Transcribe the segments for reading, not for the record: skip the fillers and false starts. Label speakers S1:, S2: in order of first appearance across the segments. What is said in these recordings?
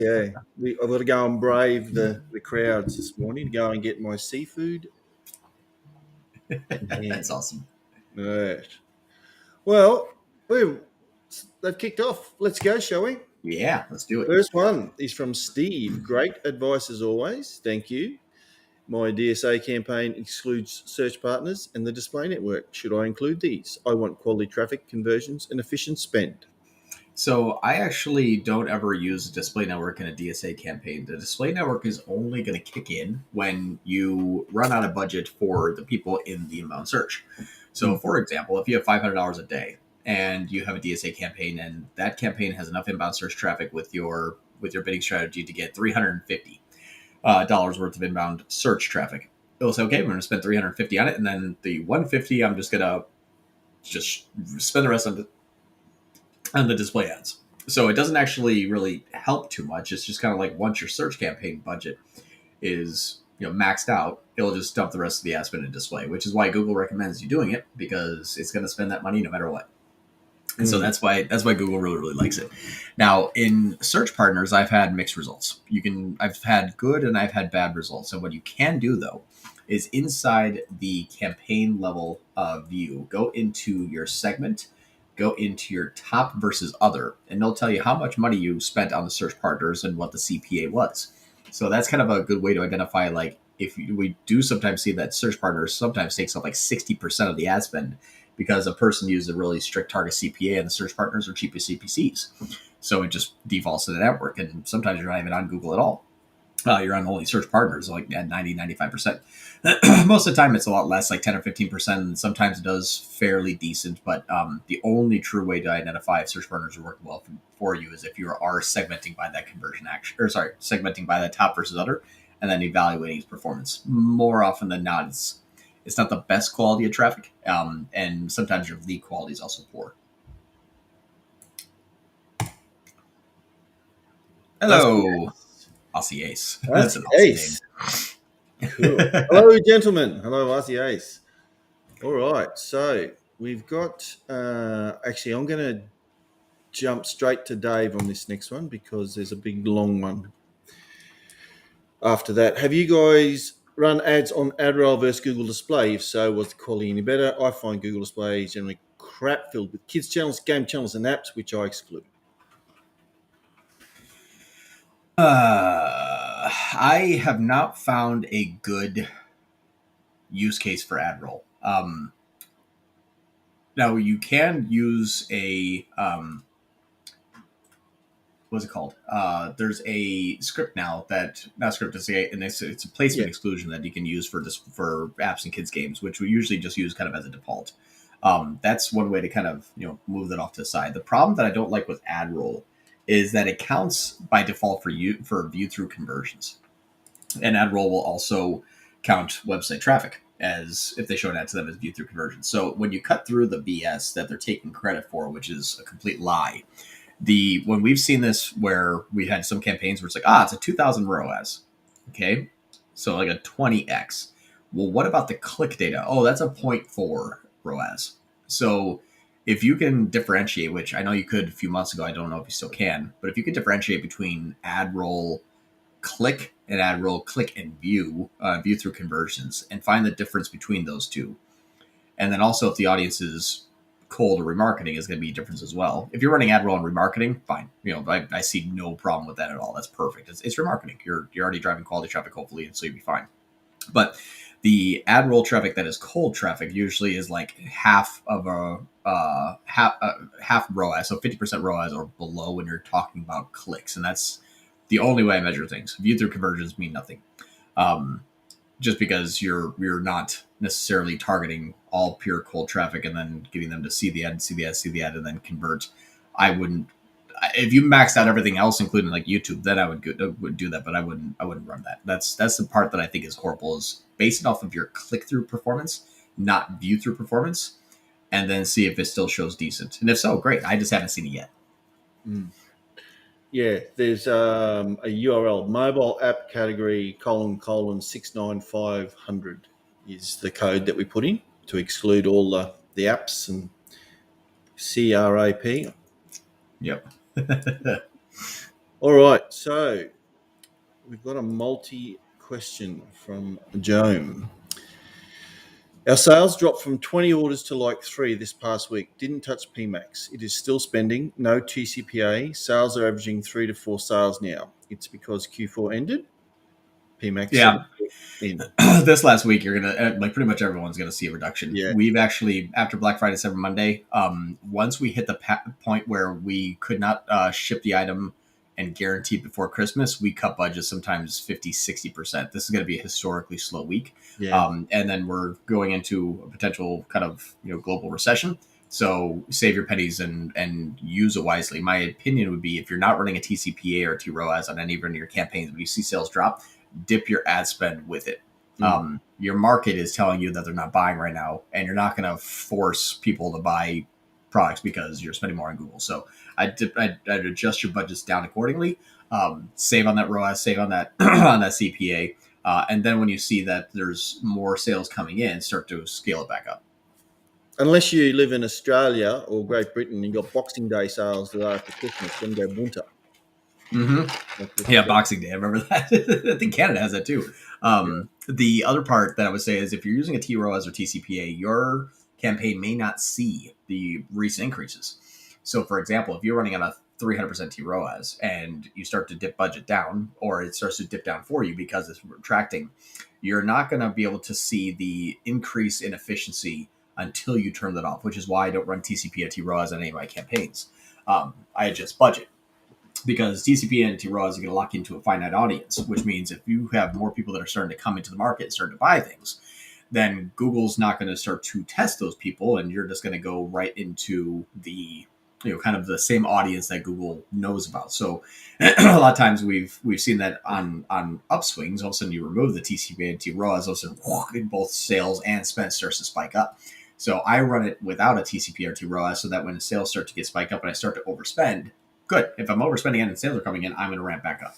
S1: Yeah, I've got to go and brave the crowds this morning to go and get my seafood and
S2: That's
S1: ham.
S2: awesome.
S1: Right. Well, they've kicked off. Let's go, shall we?
S2: Yeah, let's do it.
S1: First one is from Steve. Great advice as always. Thank you. My DSA campaign excludes search partners and the display network. Should I include these? I want quality traffic, conversions, and efficient spend.
S2: So I actually don't ever use a display network in a DSA campaign. The display network is only going to kick in when you run out of budget for the people in the inbound search. So, for example, if you have $500 a day and you have a DSA campaign, and that campaign has enough inbound search traffic with your bidding strategy to get $350 worth of inbound search traffic, it'll say, okay, we're going to spend 350 on it, and then the 150, I'm just going to just spend the rest on the display ads. So it doesn't actually really help too much. It's just kind of like once your search campaign budget is maxed out, it'll just dump the rest of the ad spend in display, which is why Google recommends you doing it, because it's going to spend that money no matter what. And so that's why Google really likes it. Now in search partners, I've had mixed results. I've had good and I've had bad results. And what you can do though is inside the campaign level view, go into your segment, go into your top versus other, and they'll tell you how much money you spent on the search partners and what the CPA was. So that's kind of a good way to identify, like, we do sometimes see that search partners sometimes takes up like 60% of the ad spend because a person used a really strict target CPA and the search partners are cheapest CPCs. So it just defaults to the network. And sometimes you're not even on Google at all. You're on only search partners, like at 90-95%. Most of the time it's a lot less, like 10 or 15%, and sometimes it does fairly decent. But the only true way to identify if search partners are working well for you is if you are segmenting by that conversion action, or sorry, segmenting by that top versus other, and then evaluating its performance. More often than not, it's not the best quality of traffic, and sometimes your lead quality is also poor. Hello, Aussie Ace. That's an awesome name.
S1: Cool. Hello, gentlemen. Hello, Aussie Ace. All right. So we've got, actually, I'm going to jump straight to Dave on this next one because there's a big, long one after that. Have you guys run ads on Adroll versus Google Display? If so, was the quality any better? I find Google Display is generally crap filled with kids channels, game channels, and apps, which I exclude.
S2: I have not found a good use case for Adroll. Now you can use a what's it called? There's a script now that not script. It's a placement exclusion that you can use for apps and kids games, which we usually just use kind of as a default. That's one way to kind of move that off to the side. The problem that I don't like with Adroll is that it counts by default for view through conversions, and Adroll will also count website traffic as if they show an ad to them as view through conversions. So when you cut through the BS that they're taking credit for, which is a complete lie, when we've seen this where we had some campaigns where it's like, it's a 2,000 ROAS, okay, so like a 20x. Well, what about the click data? Oh, that's a 0.4 ROAS. So if you can differentiate, which I know you could a few months ago, I don't know if you still can, but if you could differentiate between Adroll click and Adroll click and view through conversions, and find the difference between those two, and then also if the audience is cold or remarketing is going to be a difference as well. If you're running Adroll and remarketing, fine. I see no problem with that at all. That's perfect. It's remarketing. You're already driving quality traffic, hopefully, and so you'll be fine. But the Adroll traffic that is cold traffic usually is like half of half ROAS, so 50% ROAS or below when you're talking about clicks, and that's the only way I measure things. View through conversions mean nothing. Just because you're not necessarily targeting all pure cold traffic and then getting them to see the ad, and then convert. I wouldn't. If you maxed out everything else, including like YouTube, then I would do that. But I wouldn't run that. That's the part that I think is horrible. Is base it off of your click through performance, not view through performance, and then see if it still shows decent. And if so, great. I just haven't seen it yet.
S1: Yeah, there's a URL, mobile app category : 69500 is the code that we put in to exclude all the apps and CRAP.
S2: Yep.
S1: All right, so we've got a multi-question from Joan. Our sales dropped from 20 orders to like 3 this past week. Didn't touch PMax. It is still spending. No TCPA. Sales are averaging 3 to 4 sales now. It's because Q4 ended. PMax
S2: Yeah.
S1: 7 in.
S2: This last week, you're gonna like pretty much everyone's gonna see a reduction.
S1: Yeah.
S2: We've actually after Black Friday, Cyber Monday, once we hit the point where we could not ship the item and guarantee before Christmas, we cut budgets sometimes 50-60%. This is going to be a historically slow week.
S1: Yeah.
S2: And then we're going into a potential kind of global recession. So save your pennies and use it wisely. My opinion would be if you're not running a TCPA or a ROAS on any of your campaigns, when you see sales drop, dip your ad spend with it. Your market is telling you that they're not buying right now, and you're not going to force people to buy products because you're spending more on Google. So I'd adjust your budgets down accordingly. Save on that ROAS, save on that on that CPA, and then when you see that there's more sales coming in, start to scale it back up.
S1: Unless you live in Australia or Great Britain and you've got Boxing Day sales the day after Christmas, then go bunter.
S2: Yeah, Boxing Day. I remember that. I think Canada has that too. The other part that I would say is if you're using a TROAS or TCPA, your campaign may not see the recent increases. So, for example, if you're running on a 300% TROAS and you start to dip budget down, or it starts to dip down for you because it's retracting, you're not going to be able to see the increase in efficiency until you turn that off, which is why I don't run TCP or TROAS on any of my campaigns. I adjust budget, because TCP and ROAS are going to lock into a finite audience, which means if you have more people that are starting to come into the market and start to buy things, then Google's not going to start to test those people, and you're just going to go right into the kind of the same audience that Google knows about. So a lot of times we've seen that on upswings, all of a sudden you remove the TCP and ROAS, all of a sudden both sales and spend starts to spike up. So I run it without a TCP or ROAS so that when the sales start to get spiked up and I start to overspend, good. If I'm overspending and sales are coming in, I'm going to ramp back up.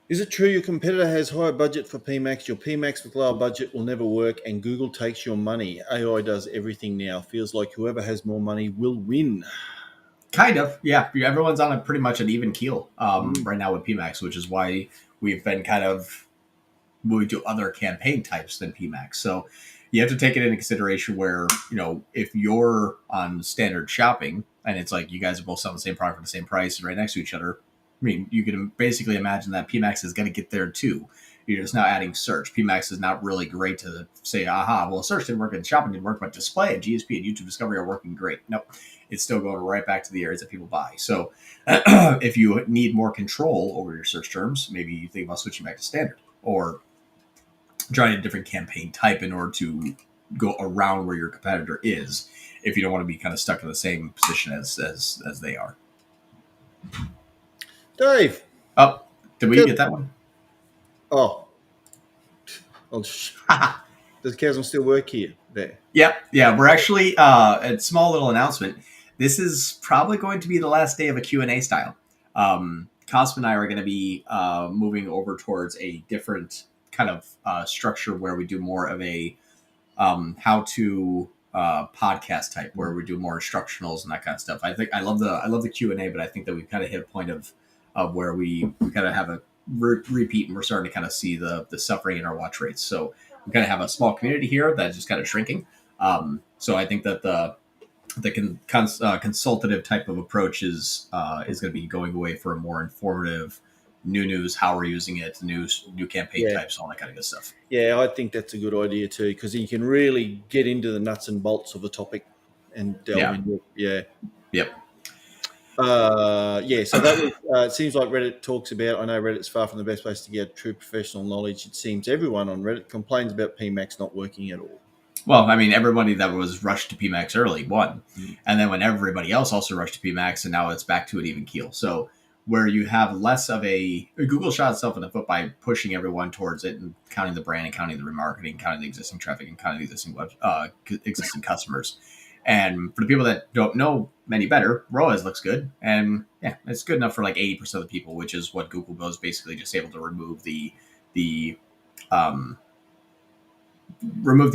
S1: Is it true your competitor has higher budget for PMax? Your PMax with lower budget will never work, and Google takes your money. AI does everything now. Feels like whoever has more money will win.
S2: Kind of, yeah. Everyone's on a pretty much an even keel right now with PMax, which is why we've been kind of moving to other campaign types than PMax. So you have to take it into consideration where, if you're on standard shopping and it's like you guys are both selling the same product for the same price right next to each other, I mean, you can basically imagine that PMax is going to get there too. You're just now adding search. PMax is not really great to say, aha, well, search didn't work and shopping didn't work, but display and GSP and YouTube discovery are working great. Nope. It's still going right back to the areas that people buy. So if you need more control over your search terms, maybe you think about switching back to standard or trying a different campaign type in order to go around where your competitor is, if you don't want to be kind of stuck in the same position as they are.
S1: Dave.
S2: Oh, did we get that one?
S1: Oh. Does Chasm still work here? There.
S2: Yep. Yeah, we're actually, a small little announcement. This is probably going to be the last day of a Q&A style. Cosm and I are going to be moving over towards a different kind of structure where we do more of a how-to podcast type, where we do more instructionals and that kind of stuff. I think I love the Q&A, but I think that we've kind of hit a point of where we kind of have a repeat, and we're starting to kind of see the suffering in our watch rates. So we kind of have a small community here that's just kind of shrinking. So I think that the consultative type of approach is going to be going away for a more informative new news, how we're using it, new campaign types, all that kind of good stuff.
S1: Yeah, I think that's a good idea too, because you can really get into the nuts and bolts of the topic and delve into it. Yeah.
S2: Yep.
S1: So that was, it seems like Reddit talks about, I know Reddit's far from the best place to get true professional knowledge. It seems everyone on Reddit complains about PMax not working at all.
S2: Well, I mean, everybody that was rushed to PMax early won. And then when everybody else also rushed to PMax, and now it's back to an even keel. So where you have less of Google shot itself in the foot by pushing everyone towards it and counting the brand and counting the remarketing, counting the existing traffic and counting the existing customers. And for the people that don't know any better, ROAS looks good. And yeah, it's good enough for like 80% of the people, which is what Google was basically just able to remove the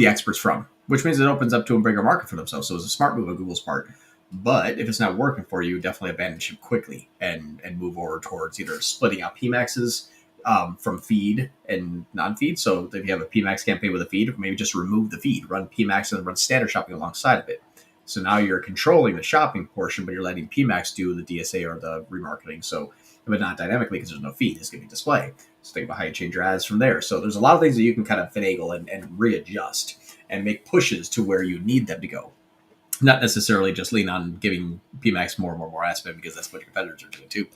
S2: experts from, which means it opens up to a bigger market for themselves. So it's a smart move on Google's part. But if it's not working for you, definitely abandon ship quickly and move over towards either splitting out PMaxes from feed and non-feed. So if you have a PMax campaign with a feed, maybe just remove the feed, run PMax and run standard shopping alongside of it. So now you're controlling the shopping portion, but you're letting PMax do the DSA or the remarketing. So, but not dynamically because there's no feed. It's going to be display. So think about how you change your ads from there. So there's a lot of things that you can kind of finagle and readjust and make pushes to where you need them to go. Not necessarily just lean on giving PMax more ad spend because that's what your competitors are doing too.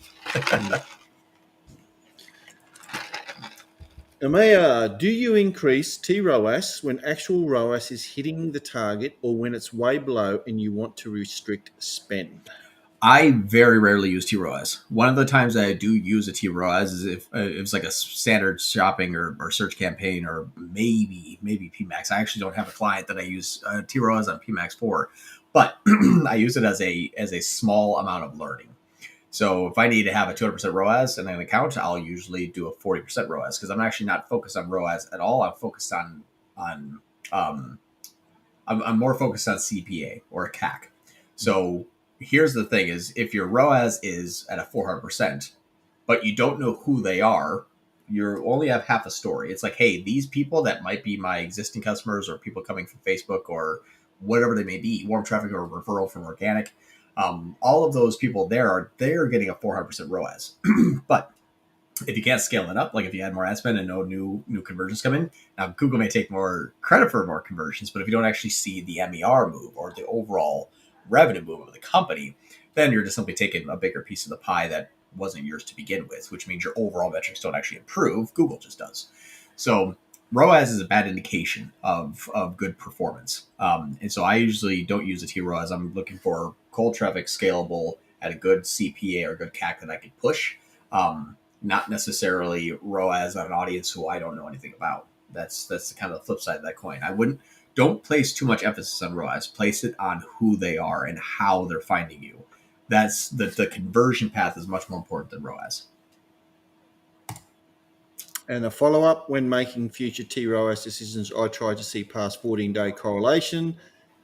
S1: Amaya, do you increase TROAS when actual ROAS is hitting the target or when it's way below and you want to restrict spend?
S2: I very rarely use TROAS. One of the times I do use a TROAS is if it's like a standard shopping or search campaign or maybe PMax. I actually don't have a client that I use TROAS on PMax for, but I use it as a small amount of learning. So if I need to have a 200% ROAS in an account, I'll usually do a 40% ROAS because I'm actually not focused on ROAS at all. I'm focused on um, I'm more focused on CPA or a CAC. So here's the thing: is if your ROAS is at a 400%, but you don't know who they are, you only have half a story. It's like, hey, these people that might be my existing customers or people coming from Facebook or whatever they may be, warm traffic or referral from organic. All of those people they're getting a 400% ROAS. But if you can't scale it up, like if you add more ad spend and no new conversions come in, now Google may take more credit for more conversions, but if you don't actually see the MER move or the overall revenue move of the company, then you're just simply taking a bigger piece of the pie that wasn't yours to begin with, which means your overall metrics don't actually improve. Google just does. So ROAS is a bad indication of good performance. And so I usually don't use a T-ROAS. I'm looking for cold traffic scalable at a good CPA or good CAC that I could push. Not necessarily ROAS on an audience who I don't know anything about. That's kind of the flip side of that coin. Don't place too much emphasis on ROAS. Place it on who they are and how they're finding you. That's the conversion path is much more important than ROAS.
S1: And a follow-up, when making future TROAS decisions, I try to see past 14-day correlation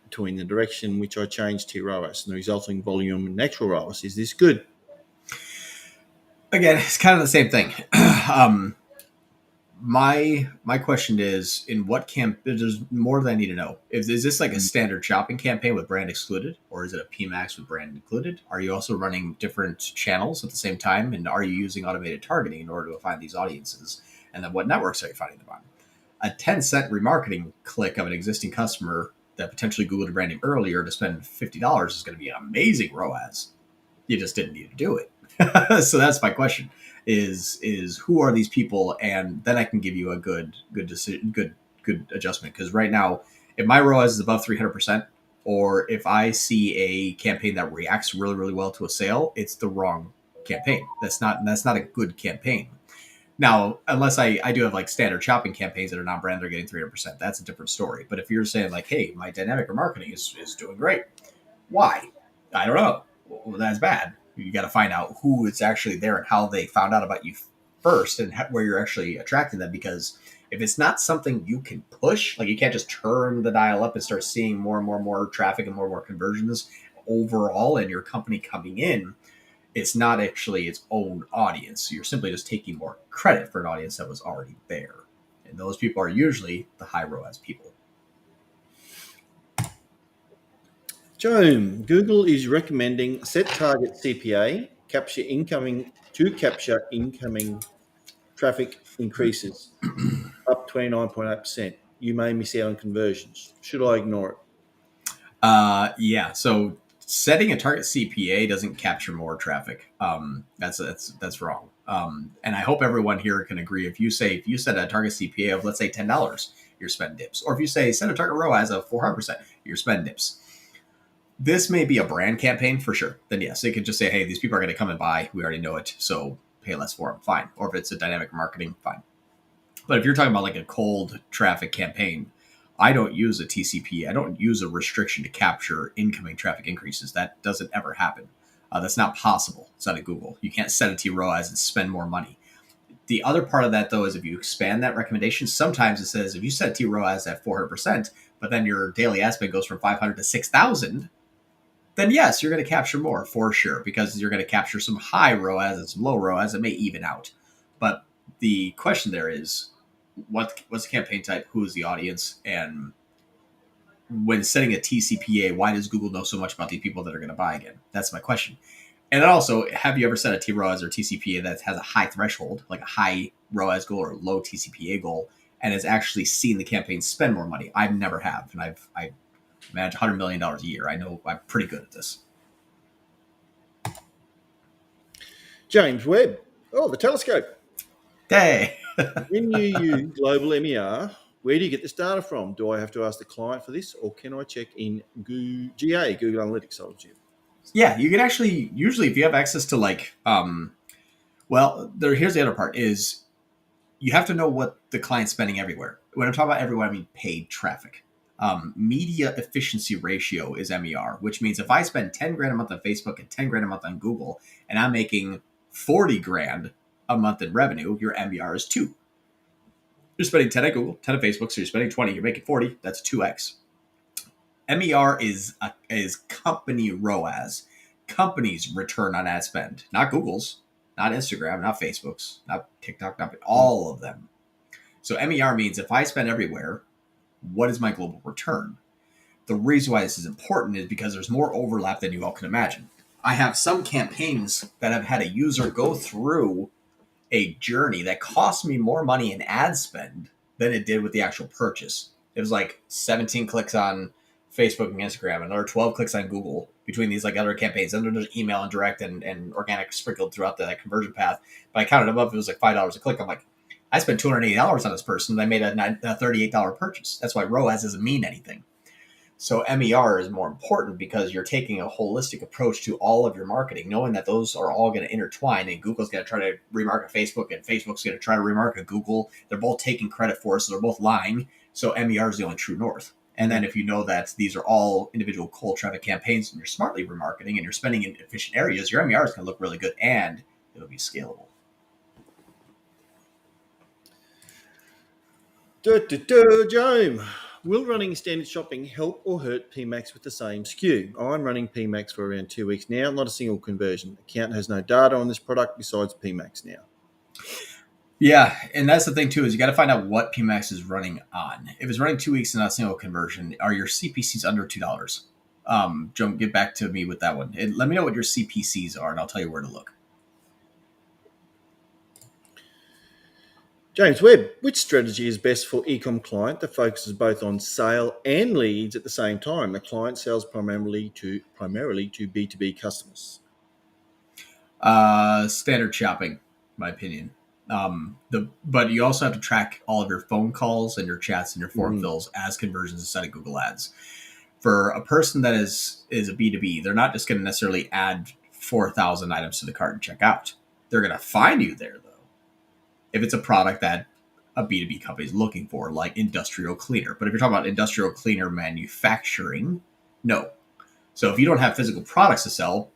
S1: between the direction in which I change TROAS and the resulting volume and natural ROAS. Is this good?
S2: Again, it's kind of the same thing. My question is, in what camp? There's more than I need to know. Is this like a standard shopping campaign with brand excluded, or is it a PMax with brand included? Are you also running different channels at the same time, and are you using automated targeting in order to find these audiences? And then what networks are you finding them on? A 10-cent remarketing click of an existing customer that potentially Googled branding earlier to spend $50 is going to be an amazing ROAS. You just didn't need to do it. So that's my question: is who are these people, and then I can give you a good decision, good adjustment. Because right now, if my ROAS is above 300%, or if I see a campaign that reacts really well to a sale, it's the wrong campaign. That's not a good campaign. Now, unless I do have like standard shopping campaigns that are not brand, they're getting 300%. That's a different story. But if you're saying like, hey, my dynamic remarketing is doing great, why? I don't know. Well, that's bad. You got to find out who is actually there and how they found out about you first and where you're actually attracting them. Because if it's not something you can push, like you can't just turn the dial up and start seeing more and more traffic and more conversions overall in your company coming in, it's not actually its own audience. You're simply just taking more credit for an audience that was already there. And those people are usually the high ROAS people.
S1: Joan, Google is recommending set target CPA, capture incoming traffic increases up 29.8%. You may miss out on conversions. Should I ignore it?
S2: Yeah. So setting a target CPA doesn't capture more traffic. That's wrong. And I hope everyone here can agree. If you set a target CPA of, let's say, $10, your spend dips. Or if you say set a target ROAS of 400%, your spend dips. This may be a brand campaign for sure. Then yes, it could just say, hey, these people are going to come and buy. We already know it, so pay less for them. Fine. Or if it's a dynamic marketing, fine. But if you're talking about like a cold traffic campaign, I don't use a TCPA. I don't use a restriction to capture incoming traffic increases. That doesn't ever happen. That's not possible. It's not at Google. You can't set a T-ROAS and spend more money. The other part of that, though, is if you expand that recommendation, sometimes it says if you set T-ROAS at 400%, but then your daily ad spend goes from 500 to 6,000, then yes, you're going to capture more for sure, because you're going to capture some high ROAS and some low ROAS. It may even out. But the question there is, what's the campaign type? Who is the audience? And when setting a TCPA, why does Google know so much about the people that are going to buy again? That's my question. And then also, have you ever set a TROAS or TCPA that has a high threshold, like a high ROAS goal or a low TCPA goal, and has actually seen the campaign spend more money? I never have, and I manage $100 million a year. I know I'm pretty good at this.
S1: James Webb. Oh, the telescope.
S2: Hey.
S1: When you use global MER, where do you get this data from? Do I have to ask the client for this, or can I check in GA, Google Analytics? I'll assume.
S2: Yeah, you can actually, usually if you have access to here's the other part is you have to know what the client's spending everywhere. When I'm talking about everywhere, I mean paid traffic. Media efficiency ratio is MER, which means if I spend 10 grand a month on Facebook and 10 grand a month on Google, and I'm making 40 grand a month in revenue, your MER is 2. You're spending 10 at Google, 10 at Facebook, so you're spending 20, you're making 40, that's 2x. MER is company ROAS, company's return on ad spend, not Google's, not Instagram, not Facebook's, not TikTok, not all of them. So MER means if I spend everywhere, what is my global return? The reason why this is important is because there's more overlap than you all can imagine. I have some campaigns that have had a user go through a journey that cost me more money in ad spend than it did with the actual purchase. It was like 17 clicks on Facebook and Instagram, another 12 clicks on Google between these like other campaigns. And then there's email and direct and organic sprinkled throughout the conversion path. But I counted them up. It was like $5 a click. I'm like, I spent $280 on this person. And I made a $38 purchase. That's why ROAS doesn't mean anything. So MER is more important because you're taking a holistic approach to all of your marketing, knowing that those are all going to intertwine, and Google's going to try to remarket Facebook and Facebook's going to try to remarket Google. They're both taking credit for it, so they're both lying. So MER is the only true north. And then if you know that these are all individual cold traffic campaigns and you're smartly remarketing and you're spending in efficient areas, your MER is going to look really good and it'll be scalable.
S1: Joan, will running standard shopping help or hurt PMax with the same SKU? I'm running PMax for around 2 weeks now, not a single conversion. Account has no data on this product besides PMax now.
S2: Yeah, and that's the thing too, is you got to find out what PMax is running on. If it's running 2 weeks and not a single conversion, are your CPCs under $2? Joan, get back to me with that one. And let me know what your CPCs are, and I'll tell you where to look.
S1: James Webb, which strategy is best for e-com client that focuses both on sale and leads at the same time? The client sells primarily to B2B customers.
S2: Standard shopping, my opinion. But you also have to track all of your phone calls and your chats and your form fills as conversions inside of Google Ads. For a person that is a B2B, they're not just going to necessarily add 4,000 items to the cart and check out. They're going to find you there, though, if it's a product that a B2B company is looking for, like industrial cleaner. But if you're talking about industrial cleaner manufacturing, no. So if you don't have physical products to sell,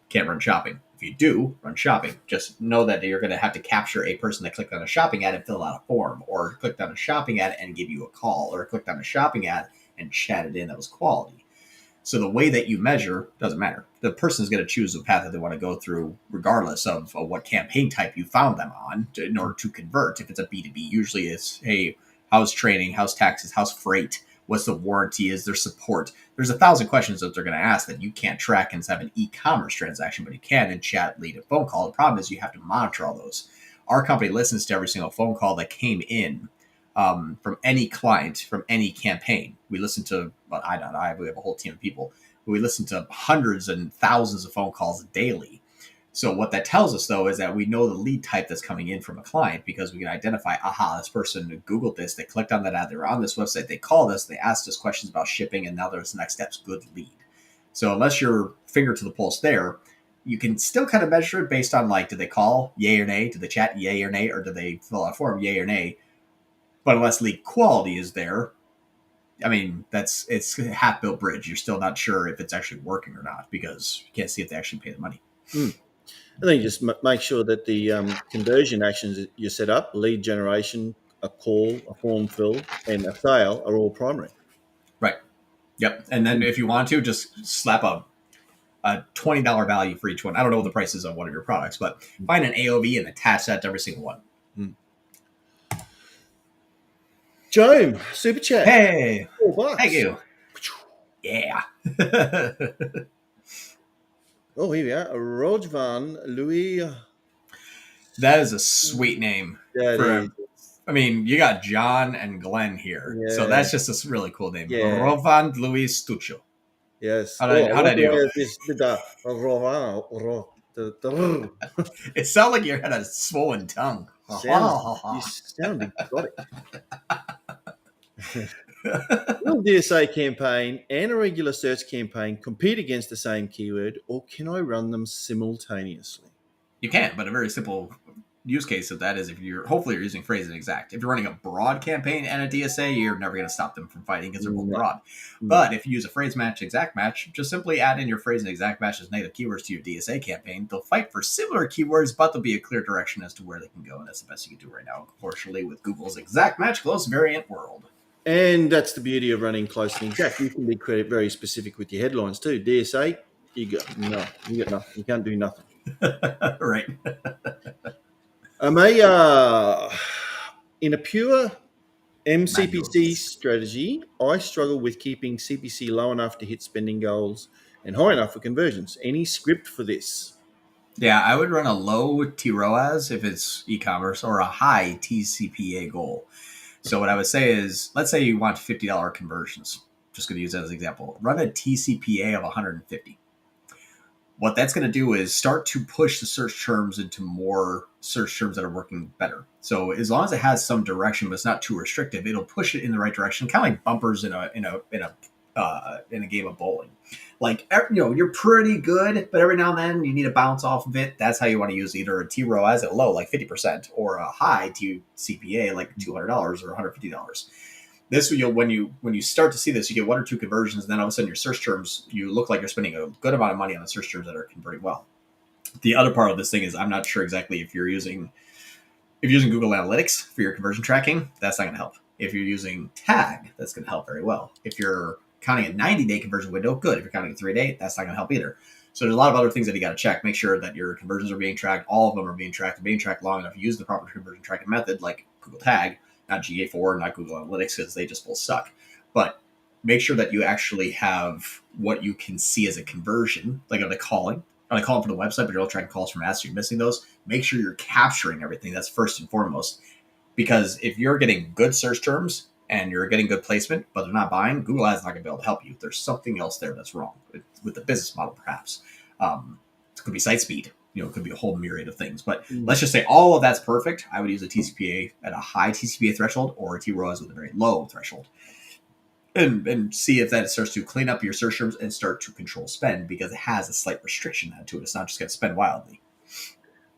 S2: can't run shopping. If you do, run shopping. Just know that you're going to have to capture a person that clicked on a shopping ad and fill out a form, or clicked on a shopping ad and give you a call, or clicked on a shopping ad and chatted in that was quality. So the way that you measure doesn't matter. The person is going to choose the path that they want to go through, regardless of what campaign type you found them on in order to convert. If it's a B2B, usually it's, hey, how's training, how's taxes, how's freight, what's the warranty, is there support? There's 1,000 questions that they're going to ask that you can't track and have an e-commerce transaction, but you can in chat, lead, and phone call. The problem is you have to monitor all those. Our company listens to every single phone call that came in from any client, from any campaign. We listen to, we have a whole team of people. We listen to hundreds and thousands of phone calls daily. So what that tells us, though, is that we know the lead type that's coming in from a client, because we can identify, this person Googled this, they clicked on that ad, they were on this website, they called us, they asked us questions about shipping, and now there's the next steps, good lead. So unless you're finger to the pulse there, you can still kind of measure it based on, like, did they call, yay or nay? Did they chat, yay or nay? Or did they fill out a form, yay or nay? But unless lead quality is there, I mean, it's a half-built bridge. You're still not sure if it's actually working or not, because you can't see if they actually pay the money.
S1: And then you just make sure that the conversion actions that you set up, lead generation, a call, a form fill, and a sale are all primary.
S2: Right. Yep. And then if you want to, just slap a a $20 value for each one. I don't know what the price is on one of your products, but find an AOV and attach that to every single one.
S1: Joan, super chat.
S2: Hey,
S1: $4.
S2: thank you. Yeah.
S1: Oh, here we are. Rojvan Louis.
S2: That is a sweet name
S1: That
S2: for
S1: is.
S2: a. I mean, you got John and Glenn here, so
S1: Yeah.
S2: that's just a really cool name.
S1: Yeah.
S2: Rovan Luis Tuccio.
S1: Yes.
S2: How
S1: Oh,
S2: did
S1: I
S2: how
S1: like
S2: did I
S1: the way
S2: do?
S1: this did the
S2: It sounded like you had a swollen tongue.
S1: you sound exotic. Will DSA campaign and a regular search campaign compete against the same keyword, or can I run them simultaneously?
S2: You can, but a very simple use case of that is if hopefully you're using phrase and exact. If you're running a broad campaign and a DSA, you're never going to stop them from fighting because they're both
S1: No,
S2: broad.
S1: no.
S2: But if you use a phrase match, exact match, just simply add in your phrase and exact match as native keywords to your DSA campaign. They'll fight for similar keywords, but there'll be a clear direction as to where they can go, and that's the best you can do right now, unfortunately, with Google's exact match close variant world.
S1: And that's the beauty of running close and exact. You can be very specific with your headlines too. DSA, you got nothing. You can't do nothing.
S2: Right.
S1: In a pure
S2: Manual.
S1: MCPC strategy, I struggle with keeping CPC low enough to hit spending goals and high enough for conversions. Any script for this?
S2: Yeah, I would run a low TROAS if it's e-commerce or a high TCPA goal. So what I would say is, let's say you want $50 conversions. Just going to use that as an example. Run a TCPA of 150. What that's going to do is start to push the search terms into more search terms that are working better. So as long as it has some direction, but it's not too restrictive, it'll push it in the right direction, kind of like bumpers in a game of bowling. Like, you're pretty good, but every now and then you need to bounce off of it. That's how you want to use either a TROAS at low, like 50%, or a high TCPA, like $200 or $150. This when you start to see this, you get one or two conversions, and then all of a sudden your search terms, you look like you're spending a good amount of money on the search terms that are converting well. The other part of this thing is I'm not sure exactly if you're using Google Analytics for your conversion tracking, that's not going to help. If you're using Tag, that's going to help very well. If you're counting a 90-day conversion window, good. If you're counting a 3-day, that's not going to help either. So there's a lot of other things that you got to check. Make sure that your conversions are being tracked. All of them are being tracked long enough. Use the proper conversion tracking method like Google Tag, not GA4, not Google Analytics, because they just will suck. But make sure that you actually have what you can see as a conversion, like on the calling for the website, but you're all tracking calls from ads, so you're missing those. Make sure you're capturing everything. That's first and foremost. Because if you're getting good search terms and you're getting good placement, but they're not buying, Google Ads is not going to be able to help you. There's something else there that's wrong with the business model, perhaps. It could be site speed. It could be a whole myriad of things. But let's just say all of that's perfect. I would use a TCPA at a high TCPA threshold or a TROAS with a very low threshold. And see if that starts to clean up your search terms and start to control spend, because it has a slight restriction to it. It's not just going to spend wildly.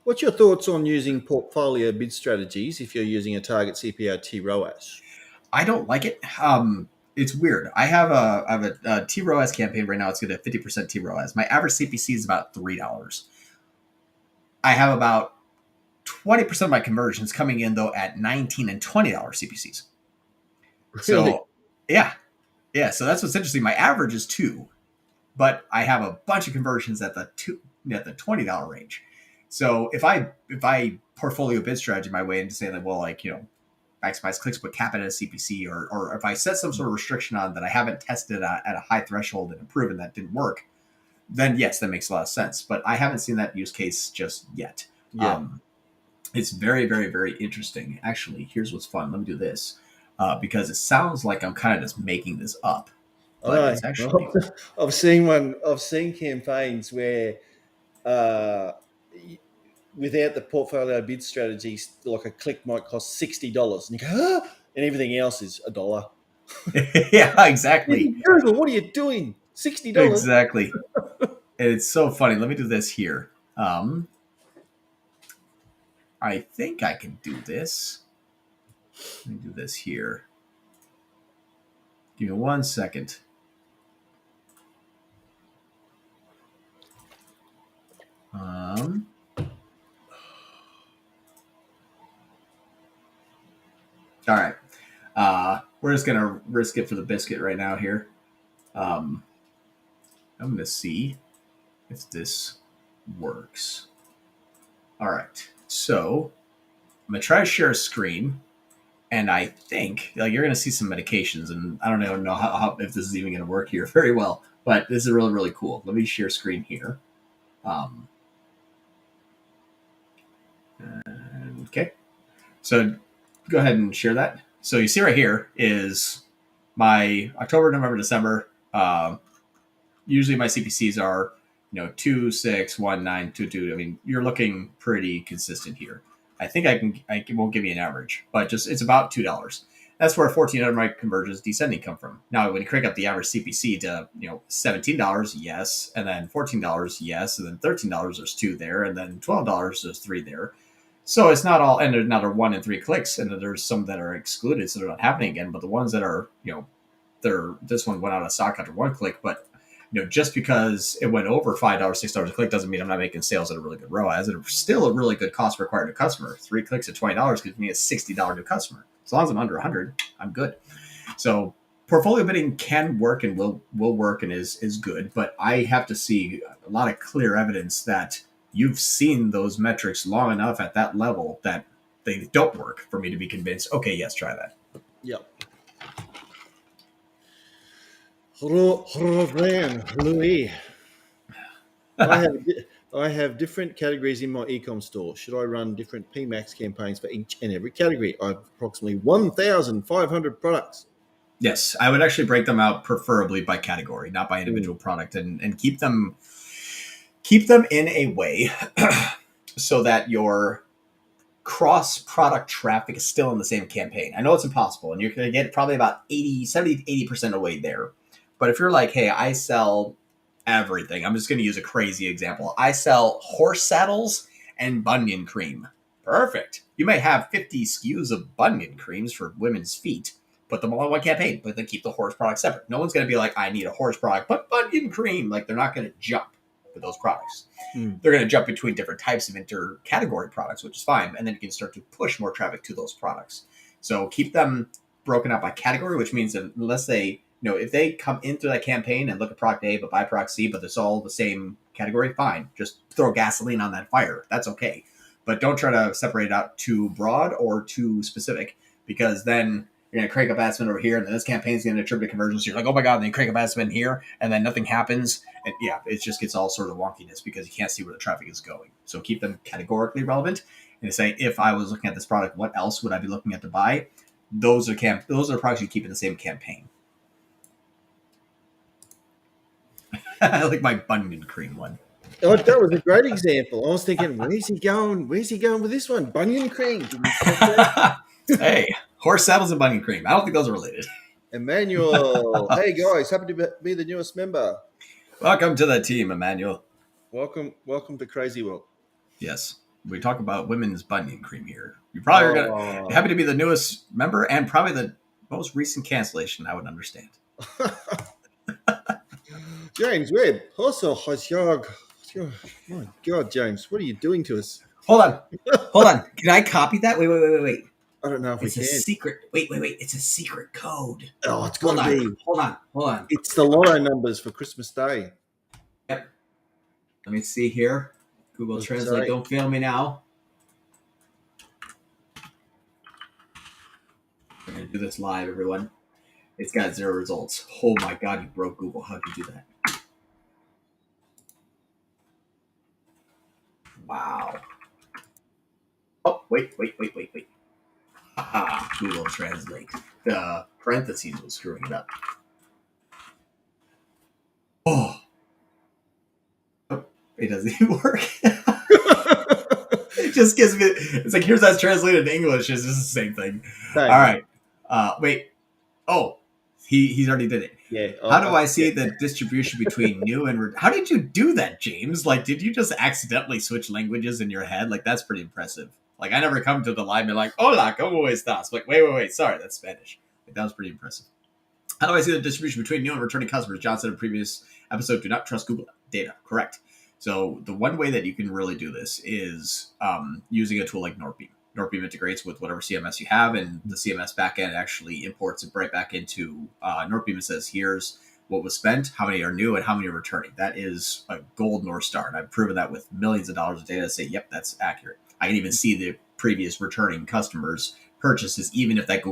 S1: What's your thoughts on using portfolio bid strategies if you're using a target CPA TROAS?
S2: I don't like it. It's weird. I have a TROAS campaign right now. It's going to 50% TROAS. My average CPC is about $3. I have about 20% of my conversions coming in though at $19 and $20 CPCs.
S1: Really?
S2: So yeah. So that's what's interesting. My average is $2, but I have a bunch of conversions at the $20 range. So if I portfolio bid strategy my way into saying that, well, maximize clicks but cap it at a CPC, or if I set some sort of restriction on that I haven't tested at a high threshold and proven that didn't work, then yes, that makes a lot of sense. But I haven't seen that use case just yet.
S1: Yeah.
S2: It's very, very, very interesting. Actually, here's what's fun. Let me do this because it sounds like I'm kind of just making this up, but it's actually.
S1: I've seen campaigns where without the portfolio bid strategies, like a click might cost $60, and you go, and everything else is $1.
S2: Yeah, exactly.
S1: Google, what are you doing? $60.
S2: Exactly. And it's so funny. Let me do this here. I think I can do this. Let me do this here. Give me 1 second. All right. We're just going to risk it for the biscuit right now here. I'm going to see if this works. All right. So I'm going to try to share a screen. And I think like you're going to see some medications, and I don't know how if this is even going to work here very well, but this is really, really cool. Let me share screen here. Okay. So go ahead and share that. So you see right here is my October, November, December. Usually my CPCs are 2, 6, 1, 9, 2, 2. I mean, you're looking pretty consistent here. I think I won't give you an average, but just it's about $2. That's where 1,400 of my conversions descending come from. Now, when you crank up the average CPC to $17, yes, and then $14, yes, and then $13, there's 2 there, and then $12, there's 3 there. So it's not all, and there's another 1 and 3 clicks, and then there's some that are excluded, so they're not happening again. But the ones that are, this one went out of stock after 1 click, but just because it went over $5, $6 a click doesn't mean I'm not making sales at a really good ROAS. It's still a really good cost per acquired new customer. 3 clicks at $20 gives me a $60 new customer. As long as I'm under 100, I'm good. So portfolio bidding can work and will work and is good, but I have to see a lot of clear evidence that you've seen those metrics long enough at that level that they don't work for me to be convinced, okay, yes, try that.
S1: Yep. Louis. I have different categories in my ecom store. Should I run different PMax campaigns for each and every category? I have approximately 1,500 products.
S2: Yes, I would actually break them out preferably by category, not by individual product, and keep them in a way so that your cross-product traffic is still in the same campaign. I know it's impossible, and you're going to get probably about 70 to 80% of the way there. But if you're like, hey, I sell everything. I'm just going to use a crazy example. I sell horse saddles and bunion cream. Perfect. You may have 50 SKUs of bunion creams for women's feet. Put them all in one campaign, but then keep the horse product separate. No one's going to be like, I need a horse product, but bunion cream. Like, they're not going to jump with those products. They're going to jump between different types of inter-category products, which is fine. And then you can start to push more traffic to those products. So keep them broken out by category, which means that unless they, if they come into that campaign and look at product A, but buy product C, but it's all the same category, fine. Just throw gasoline on that fire. That's okay. But don't try to separate it out too broad or too specific, because then you're going to crank up ad spend over here, and then this campaign is going to attribute conversions. So you're like, oh my God, and then you crank up ad spend here, and then nothing happens. And yeah, it just gets all sort of wonkiness because you can't see where the traffic is going. So keep them categorically relevant and say, if I was looking at this product, what else would I be looking at to buy? Those are products you keep in the same campaign. I like my bunion cream one.
S1: Oh, that was a great example. I was thinking, where's he going? Where's he going with this one? Bunion cream.
S2: Hey, horse saddles and bunion cream. I don't think those are related.
S1: Emmanuel. Hey, guys. Happy to be the newest member.
S2: Welcome to the team, Emmanuel.
S1: Welcome to Crazy World.
S2: Yes. We talk about women's bunion cream here. You probably are going to happy to be the newest member and probably the most recent cancellation, I would understand.
S1: James Webb. Also, my God, James, what are you doing to us?
S2: Hold on. Can I copy that? Wait.
S1: I don't know if
S2: it's
S1: we can.
S2: It's a secret. Wait. It's a secret code.
S1: Oh, it's got to be.
S2: Hold on.
S1: It's the lotto numbers for Christmas Day.
S2: Yep. Let me see here. Google Translate. Don't fail me now. We're going to do this live, everyone. It's got 0 results. Oh my God, you broke Google. How did you do that? Wow. Oh, wait. Google Translate. The parentheses was screwing it up. Oh, it doesn't even work. It just gives me. It's like, here's that translated to English. It's just the same thing. All right. Wait. Oh, he's already did it.
S1: Yeah.
S2: How do I see the distribution between new and? How did you do that, James? Like, did you just accidentally switch languages in your head? Like, that's pretty impressive. Like, I never come to the live and be like, hola, ¿cómo estás? Like, wait. Sorry, that's Spanish. Like, that was pretty impressive. How do I see the distribution between new and returning customers? John said in a previous episode, do not trust Google data. Correct. So the one way that you can really do this is using a tool like Northbeam. Northbeam integrates with whatever CMS you have, and the CMS backend actually imports it right back into Northbeam and says, here's what was spent, how many are new, and how many are returning. That is a gold North Star. And I've proven that with millions of dollars of data to say, yep, that's accurate. I can even see the previous returning customers' purchases, even if that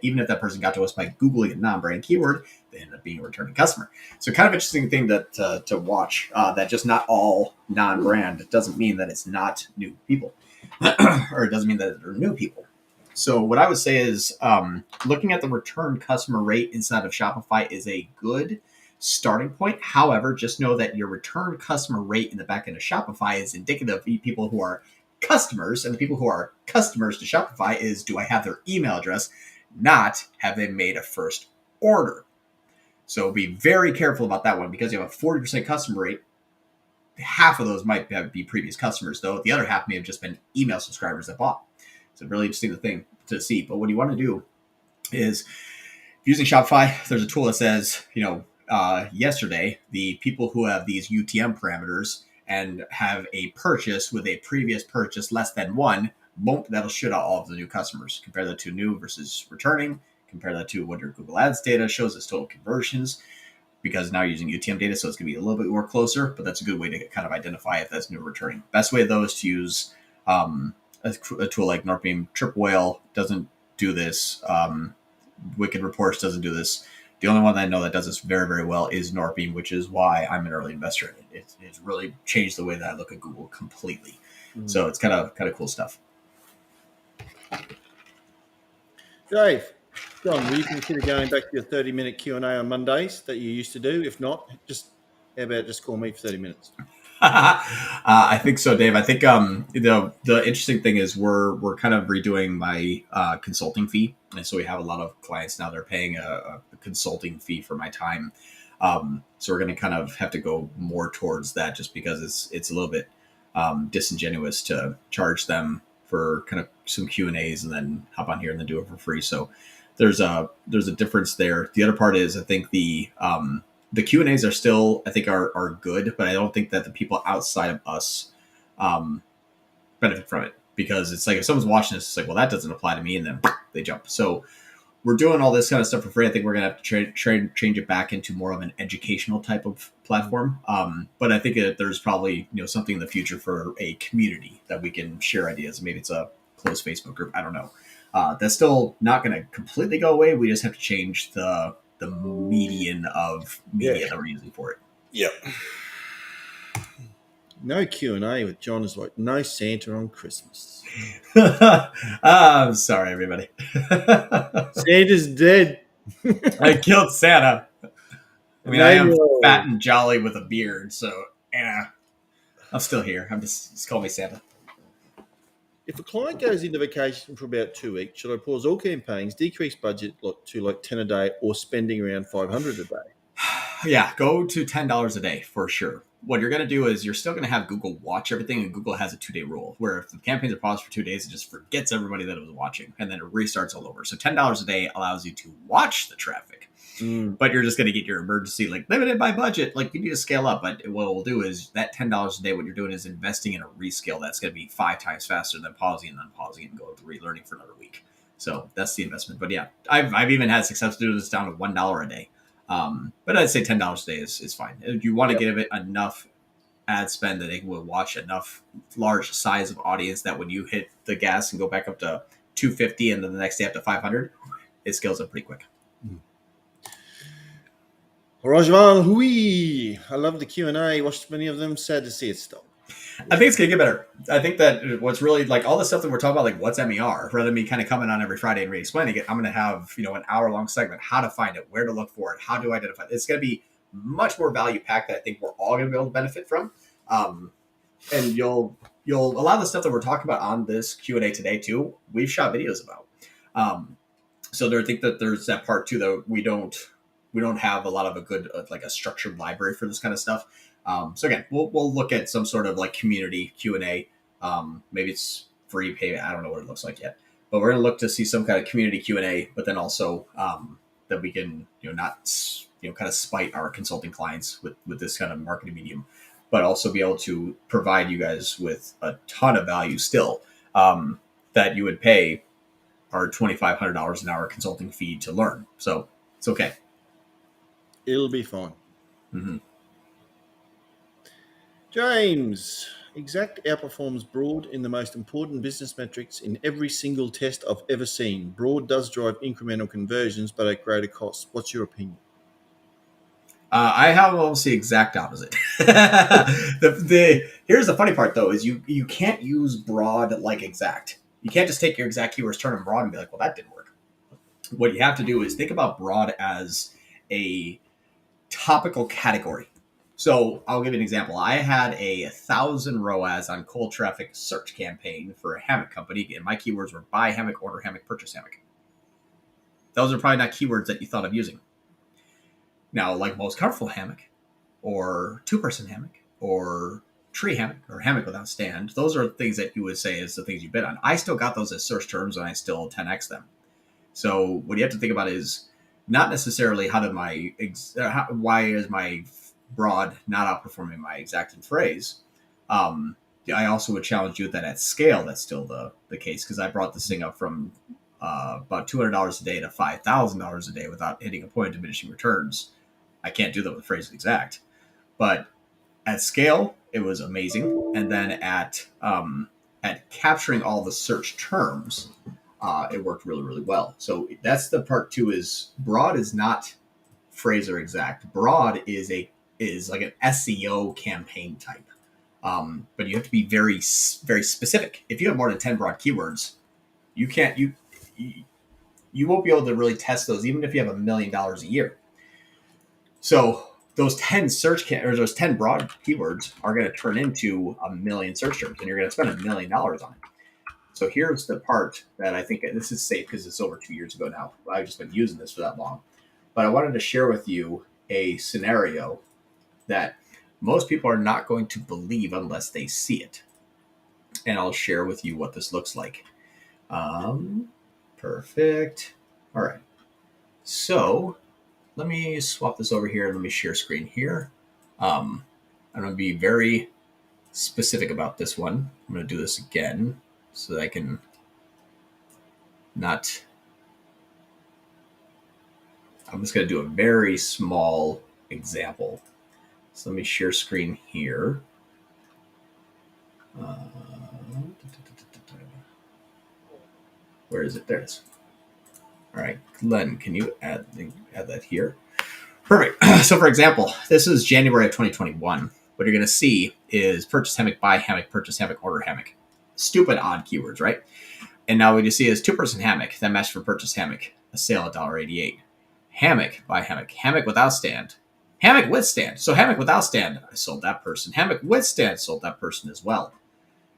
S2: even if that person got to us by Googling a non-brand keyword, they end up being a returning customer. So kind of interesting thing that to watch, that just not all non-brand doesn't mean that it's not new people. Or it doesn't mean that they're new people. So what I would say is looking at the return customer rate inside of Shopify is a good starting point. However, just know that your return customer rate in the back end of Shopify is indicative of people who are customers, and the people who are customers to Shopify is, do I have their email address, not have they made a first order. So be very careful about that one, because you have a 40% customer rate. Half of those might be previous customers, though. The other half may have just been email subscribers that bought. It's a really interesting thing to see. But what you want to do is, using Shopify, there's a tool that says, yesterday, the people who have these UTM parameters and have a purchase with a previous purchase less than one, that'll shoot out all of the new customers. Compare that to new versus returning. Compare that to what your Google Ads data shows as total conversions, because now you're using UTM data, so it's going to be a little bit more closer, but that's a good way to kind of identify if that's new or returning. Best way, though, is to use a tool like Northbeam. Trip Whale doesn't do this. Wicked Reports doesn't do this. The only one that I know that does this very, very well is Northbeam, which is why I'm an early investor in it. It's really changed the way that I look at Google completely. So it's kind of cool stuff.
S1: Dave, John, will you consider going back to your 30-minute Q&A on Mondays that you used to do? If not, how about just call me for 30 minutes?
S2: I think so, Dave. I think the interesting thing is we're kind of redoing my consulting fee, and so we have a lot of clients now. They're paying a consulting fee for my time, so we're going to kind of have to go more towards that, just because it's a little bit disingenuous to charge them for kind of some Q&As and then hop on here and then do it for free. So there's a difference there. The other part is, I think the Q&As are still, I think, are good, but I don't think that the people outside of us benefit from it, because it's like, if someone's watching this, it's like, well, that doesn't apply to me, and then they jump. So we're doing all this kind of stuff for free. I think we're going to have to change it back into more of an educational type of platform. But I think that there's probably something in the future for a community that we can share ideas. Maybe it's a closed Facebook group. I don't know. That's still not going to completely go away. We just have to change the median of media that we're using for it.
S1: Yep. No Q&A with John is like no Santa on Christmas.
S2: I'm sorry, everybody.
S1: Santa's dead.
S2: I killed Santa. I mean, I am fat and jolly with a beard, so I'm still here. Just call me Santa.
S1: If a client goes into vacation for about 2 weeks, should I pause all campaigns, decrease budget to like 10 a day, or spending around 500 a day?
S2: Yeah, go to $10 a day for sure. What you're going to do is you're still going to have Google watch everything, and Google has a 2-day rule where if the campaigns are paused for 2 days, it just forgets everybody that it was watching, and then it restarts all over. So $10 a day allows you to watch the traffic, but you're just going to get your emergency, like, limited by budget. Like, you need to scale up. But what we'll do is that $10 a day, what you're doing is investing in a rescale that's going to be 5 times faster than pausing and unpausing and going to relearning for another week. So that's the investment. But yeah, I've even had success doing this down to $1 a day. But I'd say $10 a day is fine. If you want to give it enough ad spend that they will watch enough large size of audience that when you hit the gas and go back up to 250 and then the next day up to 500, it scales up pretty quick.
S1: Rajval Hui, I love the Q&A. Watched many of them. Sad to see it stop.
S2: I think it's going to get better. I think that what's really, like, all the stuff that we're talking about, like what's MER, rather than me kind of coming on every Friday and re-explaining it, I'm going to have, an hour-long segment, how to find it, where to look for it, how to identify it. It's going to be much more value-packed that I think we're all going to be able to benefit from. And you'll a lot of the stuff that we're talking about on this Q&A today, too, we've shot videos about. So I think that there's that part, too, that we don't have a lot of a good, like a structured library for this kind of stuff. So again, we'll look at some sort of like community Q&A. Maybe it's free, pay. I don't know what it looks like yet, but we're going to look to see some kind of community Q&A, but then also that we can, not, kind of spite our consulting clients with this kind of marketing medium, but also be able to provide you guys with a ton of value still, that you would pay our $2,500 an hour consulting fee to learn. So it's okay.
S1: It'll be fine.
S2: Mm-hmm.
S1: James, Exact outperforms Broad in the most important business metrics in every single test I've ever seen. Broad does drive incremental conversions, but at greater cost. What's your opinion?
S2: I have almost the exact opposite. Here's the funny part though is you can't use broad like exact. You can't just take your exact keywords, turn them broad, and be like, well, that didn't work. What you have to do is think about broad as a topical category. So I'll give you an example. I had 1,000 ROAS on cold traffic search campaign for a hammock company, and my keywords were buy hammock, order hammock, purchase hammock. Those are probably not keywords that you thought of using. Now, like most comfortable hammock, or two-person hammock, or tree hammock, or hammock without stand, those are things that you would say is the things you bid on. I still got those as search terms, and I still 10x them. So what you have to think about is not necessarily why is my broad not outperforming my exact and phrase. I also would challenge you that at scale, that's still the case, because I brought this thing up from about $200 a day to $5,000 a day without hitting a point of diminishing returns. I can't do that with phrase exact, but at scale, it was amazing. And then at capturing all the search terms, it worked really, really well. So that's the part two is broad is not phrase or exact. Broad is like an SEO campaign type. But you have to be very, very specific. If you have more than 10 broad keywords, you won't be able to really test those, even if you have $1 million a year. So those 10 those 10 broad keywords are going to turn into 1 million search terms, and you're going to spend $1 million on it. So here's the part that I think this is safe because it's over 2 years ago now. I've just been using this for that long. But I wanted to share with you a scenario that most people are not going to believe unless they see it. And I'll share with you what this looks like. Perfect. All right. So let me swap this over here and let me share screen here. I'm going to be very specific about this one. I'm going to do this again so that I can not. I'm just going to do a very small example. So let me share screen here. Where is it? There it is. All right, Glenn, can you add that here? Perfect. So for example, this is January of 2021. What you're going to see is purchase hammock, buy hammock, purchase hammock, order hammock. Stupid odd keywords, right? And now what you see is two-person hammock that matched for purchase hammock, a sale at $1.88. Hammock, buy hammock, hammock without stand, hammock with stand. So hammock without stand, I sold that person. Hammock with stand, sold that person as well.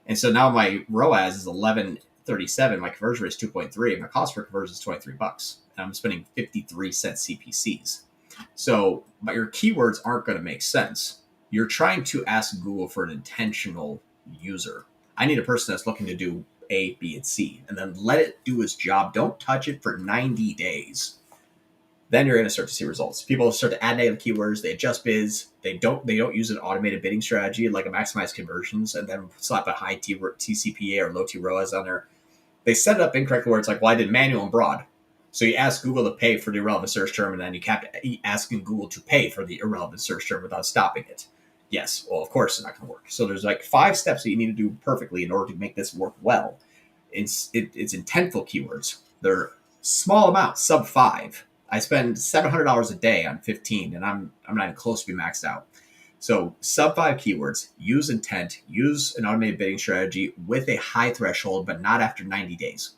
S2: And so now my ROAS is 1137. My conversion rate is 2.3. And my cost per conversion is $23. And I'm spending 53 cent CPCs. So but your keywords aren't going to make sense. You're trying to ask Google for an intentional user. I need a person that's looking to do A, B, and C, and then let it do its job. Don't touch it for 90 days. Then you're going to start to see results. People start to add negative keywords. They adjust bids. They don't use an automated bidding strategy like a maximize conversions and then slap a high TCPA or low T ROAS on there. They set it up incorrectly where it's like, well, I did manual and broad. So you ask Google to pay for the irrelevant search term, and then you kept asking Google to pay for the irrelevant search term without stopping it. Yes, well, of course it's not going to work. So there's like 5 steps that you need to do perfectly in order to make this work well. It's intentful keywords. They're small amounts, sub 5. I spend $700 a day on 15, and I'm not even close to be maxed out. So sub 5 keywords, use intent, use an automated bidding strategy with a high threshold, but not after 90 days.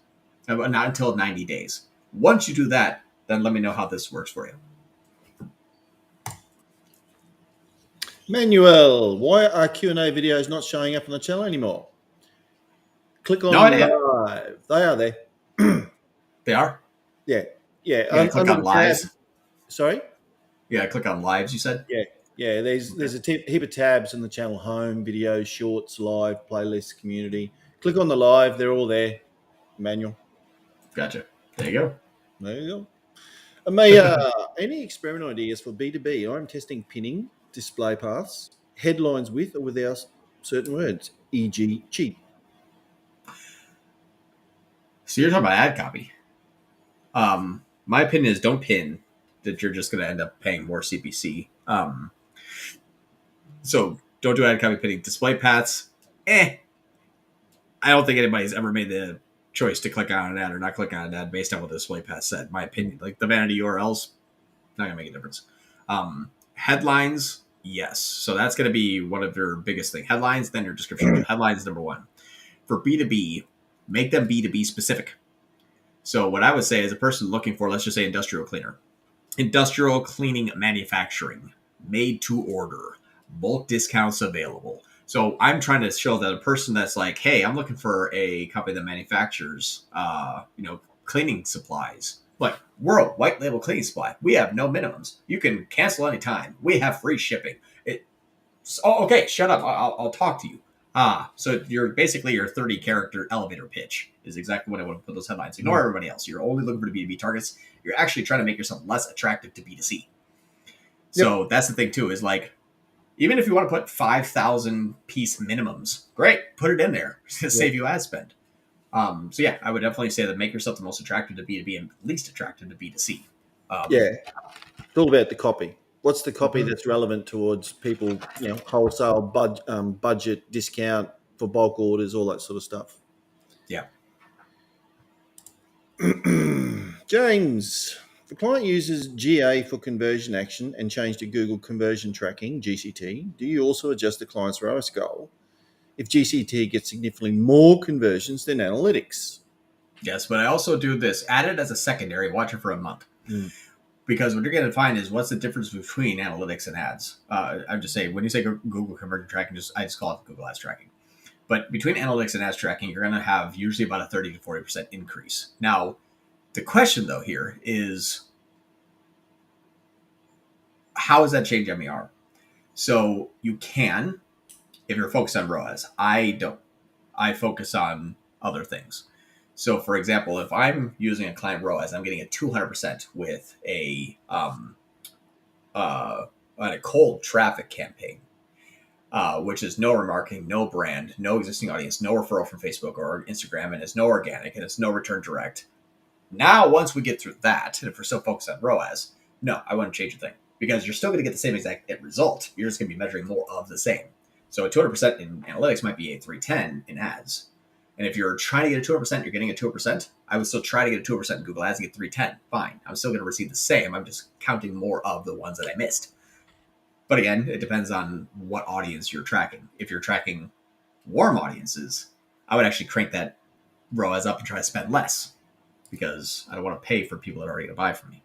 S2: Not until 90 days. Once you do that, then let me know how this works for you.
S1: Manuel, why are Q&A videos not showing up on the channel anymore? Click on
S2: No idea.
S1: live. They are there.
S2: They are?
S1: Yeah.
S2: Yeah, click on lives.
S1: Sorry?
S2: Yeah, click on lives, you said?
S1: Yeah. There's a heap of tabs in the channel: home, videos, shorts, live, playlist, community. Click on the live. They're all there. Manual.
S2: Gotcha. There you go.
S1: There you go. Amaya, any experiment ideas for B2B? I'm testing pinning, display paths, headlines with or without certain words, e.g. cheap.
S2: So you're talking about ad copy. My opinion is don't pin, that you're just going to end up paying more CPC. So don't do ad copy pinning. Display paths, I don't think anybody's ever made the choice to click on an ad or not click on an ad based on what the display path said. My opinion, like the vanity URLs, not going to make a difference. Headlines, yes. So that's going to be one of your biggest things. Headlines, then your description. Headlines, number one. For B2B, make them B2B specific. So what I would say is a person looking for, let's just say industrial cleaner. Industrial cleaning manufacturing, made to order, bulk discounts available. So I'm trying to show that a person that's like, hey, I'm looking for a company that manufactures, cleaning supplies. Like, we're a white label cleaning supply. We have no minimums. You can cancel anytime. We have free shipping. Okay, shut up. I'll talk to you. So you're basically your 30 character elevator pitch is exactly what I want to put those headlines. Ignore everybody else. You're only looking for the B2B targets. You're actually trying to make yourself less attractive to B2C. So that's the thing too, is like, even if you want to put 5,000 piece minimums, great, put it in there to save you ad spend. So yeah, I would definitely say that make yourself the most attractive to B2B and least attractive to B2C.
S1: It's all about the copy. What's the copy that's relevant towards people, wholesale, budget, discount for bulk orders, all that sort of stuff.
S2: Yeah.
S1: James, if a client uses GA for conversion action and change to Google Conversion Tracking, GCT, do you also adjust the client's ROAS goal if GCT gets significantly more conversions than analytics?
S2: Yes, but I also do this. Add it as a secondary. Watch it for a month. Because what you're going to find is what's the difference between analytics and ads. I'm just saying, when you say Google Conversion Tracking, I just call it Google Ads Tracking. But between analytics and ads tracking, you're going to have usually about a 30 to 40% increase. Now, the question, though, here is, how does that change MER? So you can, if you're focused on ROAS. I don't. I focus on other things. So, for example, if I'm using a client ROAS, I'm getting a 200% with a cold traffic campaign, which is no remarketing, no brand, no existing audience, no referral from Facebook or Instagram, and it's no organic, and it's no return direct. Now, once we get through that, and if we're still focused on ROAS, no, I wouldn't change a thing, because you're still going to get the same exact result. You're just going to be measuring more of the same. So a 200% in analytics might be a 310 in ads. And if you're trying to get a 200%, you're getting a 2%, I would still try to get a 2% in Google Ads and get 310. Fine. I'm still going to receive the same. I'm just counting more of the ones that I missed. But again, it depends on what audience you're tracking. If you're tracking warm audiences, I would actually crank that ROAS up and try to spend less, because I don't want to pay for people that are already going to buy from me.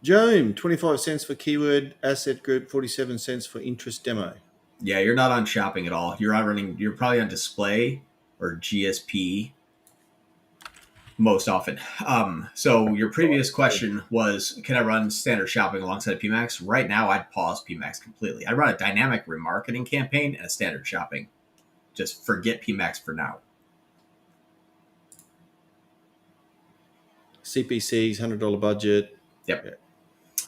S1: Joan, 25 cents for keyword asset group, 47 cents for interest demo.
S2: Yeah, you're not on shopping at all. You're probably on display or GSP most often. So your previous question was, can I run standard shopping alongside PMax? Right now, I'd pause PMax completely. I'd run a dynamic remarketing campaign and a standard shopping. Just forget PMax for now.
S1: CPCs, $100 budget.
S2: Yep. Yeah.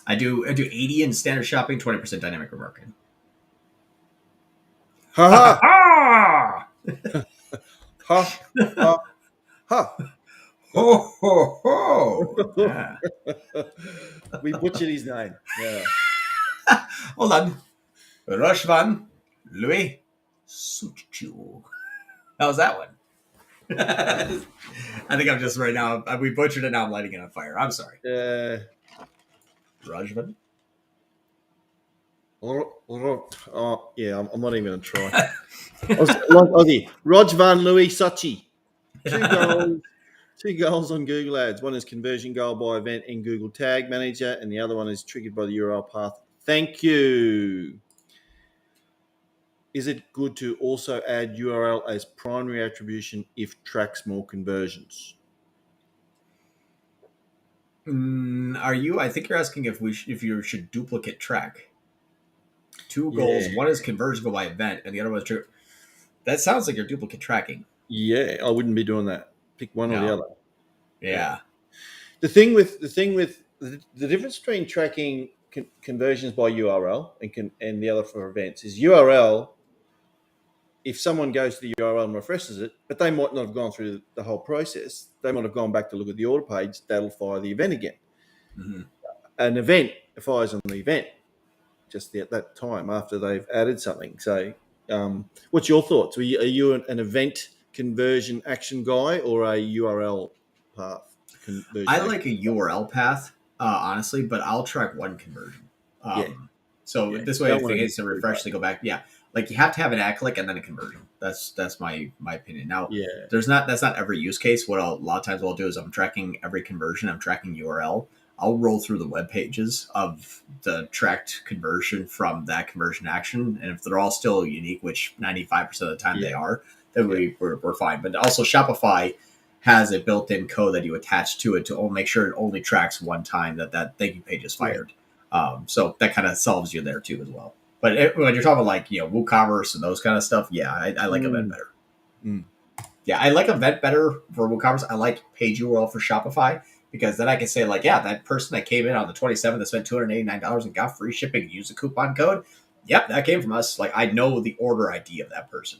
S2: I do 80 in standard shopping, 20% dynamic remarketing.
S1: Ha ha! Ha ha ha!
S2: Ho ho ho! Yeah.
S1: We butchered his name. Yeah.
S2: Hold on. Roshvan Louis Suchu. How's that one? I think I'm just right now. We butchered it. Now I'm lighting it on fire. I'm sorry. Rajvan.
S1: Yeah, I'm not even going to try. Aussie. Rajvan Louis Suchi. 2 goals on Google Ads. One is conversion goal by event in Google Tag Manager, and the other one is triggered by the URL path. Thank you. Is it good to also add URL as primary attribution if tracks more conversions?
S2: I think you're asking if you should duplicate track. 2 goals. One is conversion goal by event, and the other one is trigger. That sounds like you're duplicate tracking.
S1: Yeah, I wouldn't be doing that. Pick one or the other.
S2: Yeah.
S1: The thing with the difference between tracking conversions by URL and the other for events is URL if someone goes to the URL and refreshes it, but they might not have gone through the whole process, they might have gone back to look at the order page, that'll fire the event again.
S2: Mm-hmm.
S1: An event fires on the event just at that time after they've added something. So, what's your thoughts? Are you an event conversion action guy or a URL path
S2: I
S1: conversion
S2: like a
S1: action?
S2: URL path, honestly, but I'll track one conversion.
S1: Yeah,
S2: So
S1: yeah.
S2: this
S1: You
S2: way,
S1: don't
S2: if
S1: want
S2: it
S1: to
S2: hits
S1: miss
S2: a
S1: too
S2: refresh,
S1: much.
S2: they go back. Yeah, like you have to have an ad click and then a conversion. That's my opinion. Now,
S1: Yeah,
S2: that's not every use case. A lot of times what I'll do is I'm tracking every conversion. I'm tracking URL. I'll roll through the web pages of the tracked conversion from that conversion action, and if they're all still unique, which 95% of the time
S1: yeah,
S2: they are, then
S1: yeah,
S2: we're fine. But also Shopify has a built-in code that you attach to it to make sure it only tracks one time that thank you page is
S1: yeah.
S2: fired. So that kind of solves you there too as well. But when you're talking about like WooCommerce and those kind of stuff, yeah, I like Event
S1: Mm,
S2: better.
S1: mm.
S2: Yeah, I like Event better for WooCommerce. I like Page URL for Shopify because then I can say like, yeah, that person that came in on the 27th that spent $289 and got free shipping and used the coupon code, yep, that came from us. Like I know the order ID of that person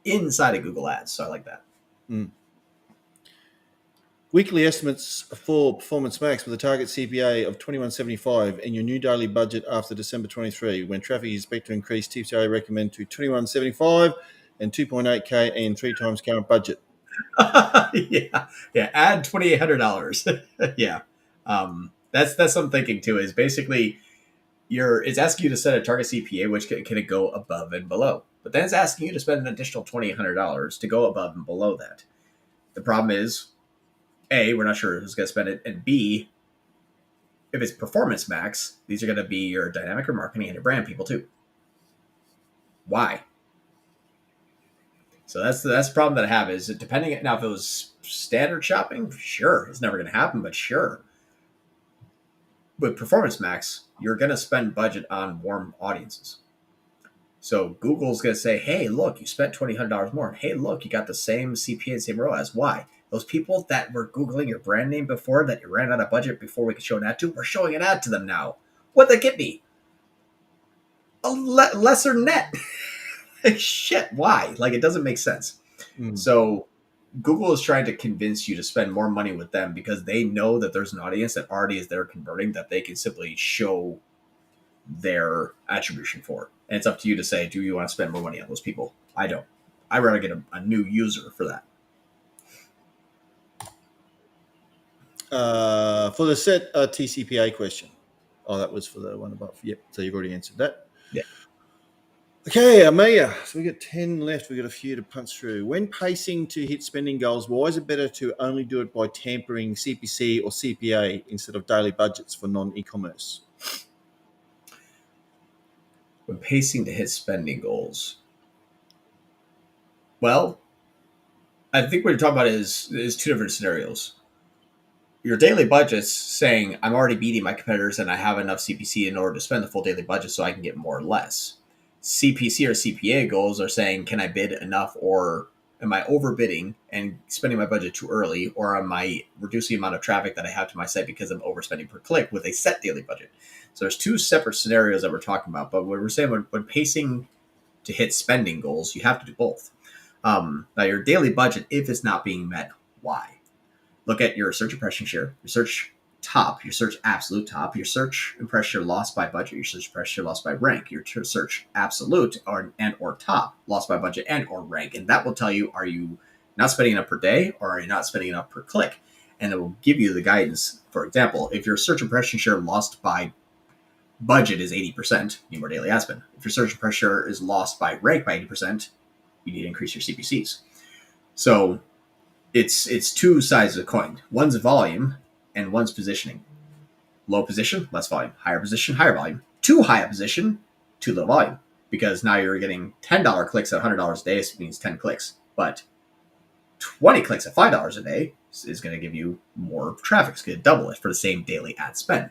S2: inside of Google Ads, so I like that.
S1: Mm. Weekly estimates for Performance Max with a target CPA of 2175 and your new daily budget after December 23. When traffic is expected to increase, TCPA recommend to 2175 and 2.8K and 3 times current budget.
S2: Yeah. Add $2,800. Yeah, that's what I'm thinking too. Is basically it's asking you to set a target CPA, which can it go above and below, but then it's asking you to spend an additional $2,800 to go above and below that. The problem is, A, we're not sure who's going to spend it, and B, if it's Performance Max, these are going to be your dynamic marketing and your brand people too. Why? So that's the problem that I have is depending now if it was standard shopping, sure, it's never going to happen, but sure. With Performance Max, you're going to spend budget on warm audiences. So Google's going to say, hey, look, you spent $2,800 more. Hey, look, you got the same CPA and same ROAS. Why? Those people that were Googling your brand name before that you ran out of budget before we could show an ad to, we're showing an ad to them now. What'd they get me? A lesser net. Shit, why? Like, it doesn't make sense.
S1: Mm.
S2: So Google is trying to convince you to spend more money with them because they know that there's an audience that already is there converting that they can simply show their attribution for. And it's up to you to say, do you want to spend more money on those people? I don't. I'd rather get a new user for that.
S1: For the set TCPA question. Oh, that was for the one above. Yep. So you've already answered that.
S2: Yeah.
S1: Okay, Amelia. So we got 10 left. We got a few to punch through. When pacing to hit spending goals, why is it better to only do it by tampering CPC or CPA instead of daily budgets for non-e-commerce?
S2: When pacing to hit spending goals. Well, I think what you're talking about is two different scenarios. Your daily budget's saying I'm already beating my competitors and I have enough CPC in order to spend the full daily budget so I can get more or less. CPC or CPA goals are saying, can I bid enough or am I overbidding and spending my budget too early, or am I reducing the amount of traffic that I have to my site because I'm overspending per click with a set daily budget? So there's two separate scenarios that we're talking about, but what we're saying when pacing to hit spending goals, you have to do both. Now your daily budget, if it's not being met, why? Look at your search impression share, your search top, your search absolute top, your search impression share lost by budget, your search impression share lost by rank, your search absolute or top lost by budget and or rank. And that will tell you, are you not spending enough per day or are you not spending enough per click? And it will give you the guidance. For example, if your search impression share lost by budget is 80%, you need more daily ad spend. If your search impression share is lost by rank by 80%, you need to increase your CPCs. So it's two sides of the coin. One's volume and one's positioning. Low position, less volume. Higher position, higher volume. Too high a position, too low volume. Because now you're getting $10 clicks at $100 a day, so it means 10 clicks. But 20 clicks at $5 a day is going to give you more traffic. It's going to double it for the same daily ad spend.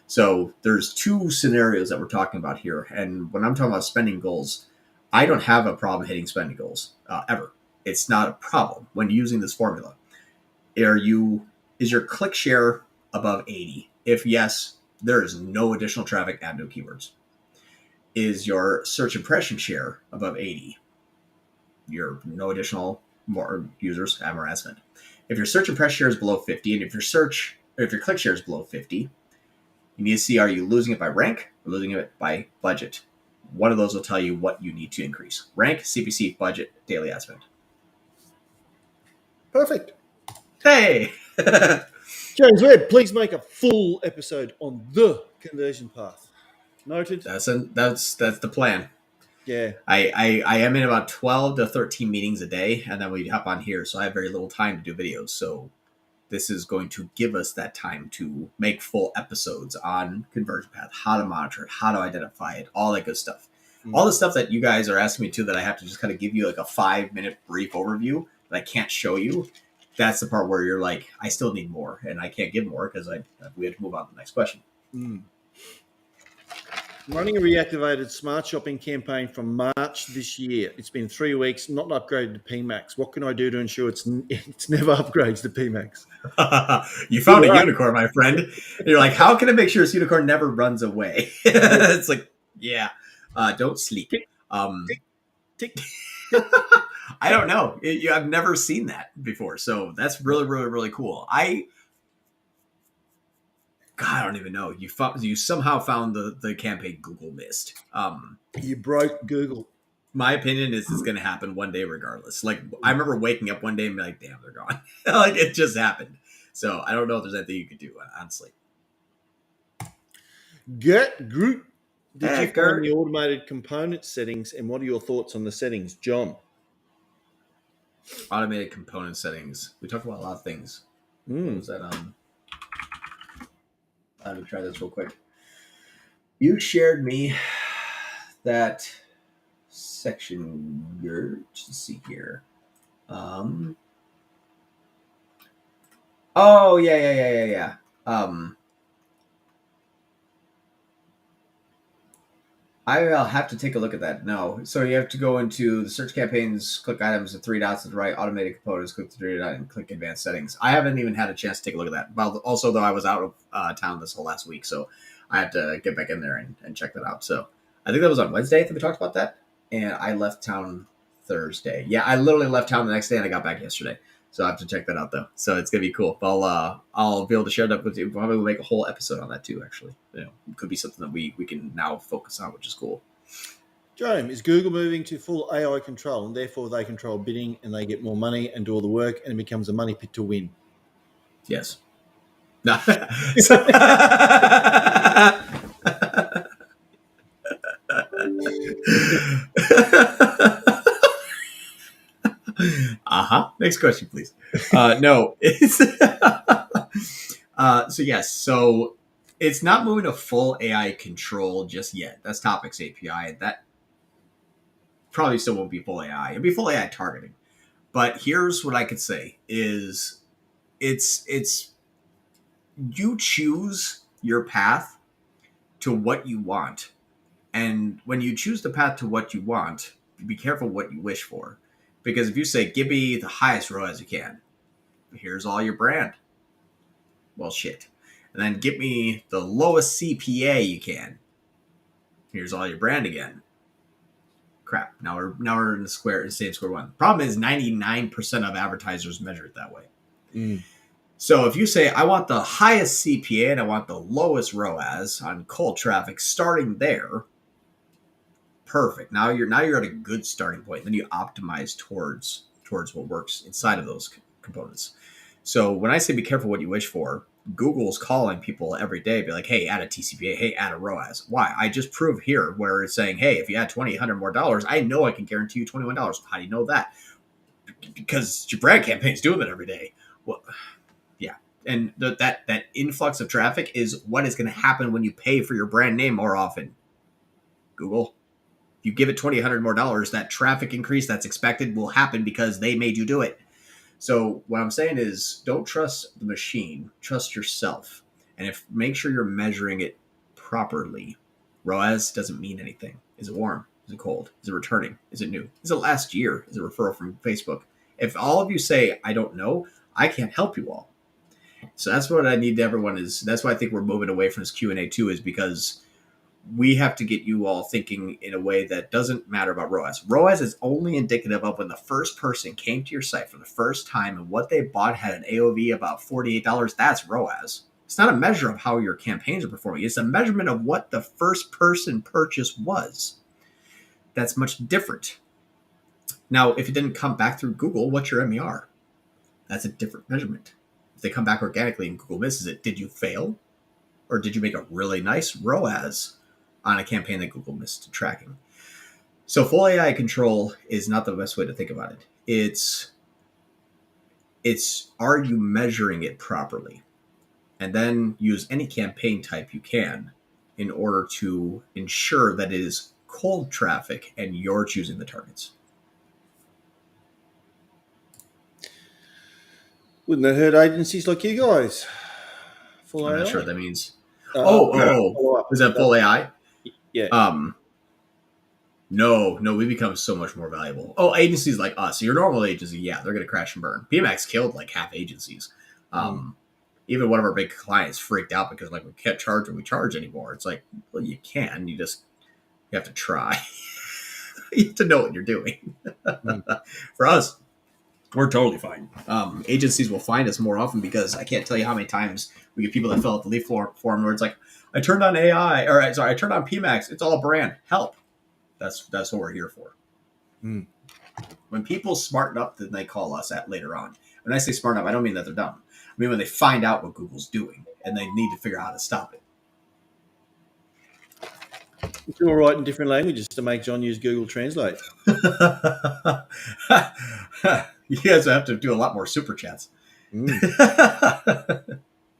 S2: So there's two scenarios that we're talking about here. And when I'm talking about spending goals, I don't have a problem hitting spending goals ever. It's not a problem when using this formula. Is your click share above 80? If yes, there is no additional traffic, add no keywords. Is your search impression share above 80? You're no additional more users have more ad spend. If your search and press share is below 50, and if your click share is below 50, you need to see, are you losing it by rank or losing it by budget? One of those will tell you what you need to increase. Rank, CPC, budget, daily ad spend.
S1: Perfect.
S2: Hey!
S1: James Webb, please make a full episode on the conversion path. Noted.
S2: That's the plan.
S1: Yeah.
S2: I am in about 12 to 13 meetings a day, and then we hop on here, so I have very little time to do videos. So this is going to give us that time to make full episodes on conversion path, how to monitor it, how to identify it, all that good stuff. All the stuff that you guys are asking me to that I have to just kind of give you like a 5-minute brief overview that I can't show you. That's the part where you're like, I still need more, and I can't give more because we have to move on to the next question.
S1: Running a reactivated smart shopping campaign from March this year. It's been 3 weeks, not upgraded to PMax. What can I do to ensure it's never upgrades to PMax?
S2: You found a unicorn, my friend. And you're like, how can I make sure this unicorn never runs away? It's like, yeah, don't sleep.
S1: Tick.
S2: I don't know. I've never seen that before. So that's really, really, really cool. I don't even know. You somehow found the campaign Google missed.
S1: You broke Google.
S2: My opinion is it's going to happen one day regardless. Like, I remember waking up one day and be like, damn, they're gone. Like, it just happened. So I don't know if there's anything you could do, honestly.
S1: Group. Did you find the automated component settings, and what are your thoughts on the settings, John?
S2: Automated component settings. We talked about a lot of things. What was that? Let me try this real quick. You shared me that section here. Let's see here. Oh yeah. I'll have to take a look at that. No. So you have to go into the search campaigns, click items, the 3 dots to the right, automated components, click the 3 dots, and click advanced settings. I haven't even had a chance to take a look at that. But also, though, I was out of town this whole last week, so I have to get back in there and check that out. So I think that was on Wednesday that we talked about that. And I left town Thursday. Yeah, I literally left town the next day and I got back yesterday. So I have to check that out, though. So it's going to be cool. But I'll be able to share that with you. Probably we'll make a whole episode on that, too, actually. It could be something that we can now focus on, which is cool.
S1: Jerome, is Google moving to full AI control, and therefore they control bidding and they get more money and do all the work, and it becomes a money pit to win?
S2: Yes. No. Next question, please. No. So yes. So it's not moving to full AI control just yet. That's Topics API. That probably still won't be full AI. It'll be full AI targeting. But here's what I could say is it's you choose your path to what you want. And when you choose the path to what you want, be careful what you wish for. Because if you say, give me the highest ROAS you can, here's all your brand. Well, shit. And then give me the lowest CPA you can. Here's all your brand again. Crap. Now we're in the same square one. Problem is 99% of advertisers measure it that way. So if you say, I want the highest CPA and I want the lowest ROAS on cold traffic, starting there, perfect. Now you're at a good starting point. Then you optimize towards what works inside of those components. So when I say be careful what you wish for, Google's calling people every day, be like, hey, add a TCPA, hey, add a ROAS. Why? I just proved here where it's saying, hey, if you add $2,800 more dollars, I know I can guarantee you $21. How do you know that? Because your brand campaign's doing that every day. Well, yeah. And that influx of traffic is what is going to happen when you pay for your brand name more often. Google. If you give it $2,800 more dollars, that traffic increase that's expected will happen because they made you do it. So what I'm saying is don't trust the machine, trust yourself. And make sure you're measuring it properly. ROAS doesn't mean anything. Is it warm? Is it cold? Is it returning? Is it new? Is it last year? Is it a referral from Facebook? If all of you say, I don't know, I can't help you all. So that's what I need to everyone is. That's why I think we're moving away from this Q&A too, is because we have to get you all thinking in a way that doesn't matter about ROAS. ROAS is only indicative of when the first person came to your site for the first time and what they bought had an AOV about $48. That's ROAS. It's not a measure of how your campaigns are performing. It's a measurement of what the first person purchase was. That's much different. Now, if it didn't come back through Google, what's your MER? That's a different measurement. If they come back organically and Google misses it, did you fail? Or did you make a really nice ROAS on a campaign that Google missed tracking? So full AI control is not the best way to think about it. It's are you measuring it properly? And then use any campaign type you can in order to ensure that it is cold traffic and you're choosing the targets.
S1: Wouldn't that hurt agencies like you guys? Full
S2: I'm
S1: AI.
S2: not sure what that means.
S1: Follow-up.
S2: Is that full AI?
S1: Yeah.
S2: No, we become so much more valuable. Oh, agencies like us, your normal agency, yeah, they're going to crash and burn. PMax killed like half agencies. Even one of our big clients freaked out because like we can't charge what we charge anymore. It's like, well, you can. You have to try. You have to know what you're doing. For us, we're totally fine. Agencies will find us more often because I can't tell you how many times we get people that fill out the lead form where it's like, I turned on AI, or sorry, I turned on PMax. It's all a brand. Help. That's what we're here for. When people smarten up, then they call us at later on. When I say smarten up, I don't mean that they're dumb. I mean when they find out what Google's doing and they need to figure out how to stop it.
S1: You can all write in different languages to make John use Google Translate.
S2: You guys have to do a lot more super chats.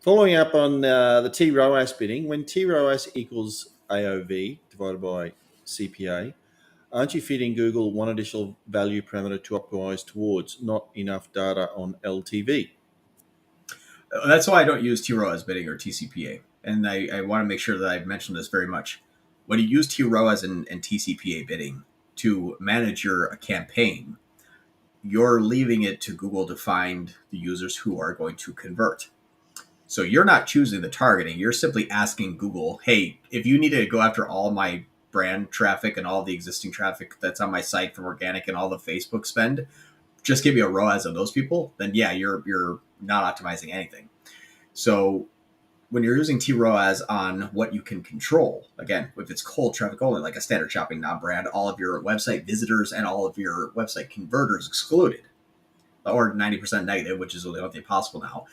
S1: Following up on the TROAS bidding, when TROAS equals AOV divided by CPA, aren't you feeding Google one additional value parameter to optimize towards, not enough data on LTV?
S2: That's why I don't use TROAS bidding or TCPA. And I want to make sure that I've mentioned this very much. When you use TROAS and TCPA bidding to manage your campaign, you're leaving it to Google to find the users who are going to convert. So you're not choosing the targeting. You're simply asking Google, hey, if you need to go after all my brand traffic and all the existing traffic that's on my site from organic and all the Facebook spend, just give me a ROAS on those people, then yeah, you're not optimizing anything. So when you're using TROAS on what you can control, again, if it's cold traffic only, like a standard shopping non-brand, all of your website visitors and all of your website converters excluded, or 90% negative, which is the only possible now,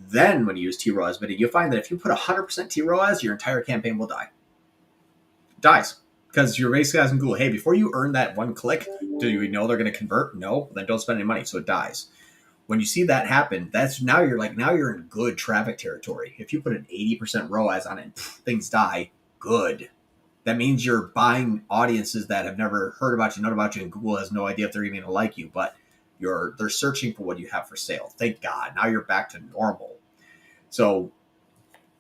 S2: then when you use TROAS bidding, you'll find that if you put 100% TROAS, your entire campaign will die. It dies. Because you're basically asking Google, hey, before you earn that one click, do you know they're going to convert? No, then don't spend any money, so it dies. When you see that happen, now you're in good traffic territory. If you put an 80% ROAS on it and things die, good. That means you're buying audiences that have never heard about you, known about you, and Google has no idea if they're even going to like you, but they're searching for what you have for sale. Thank God. Now you're back to normal. So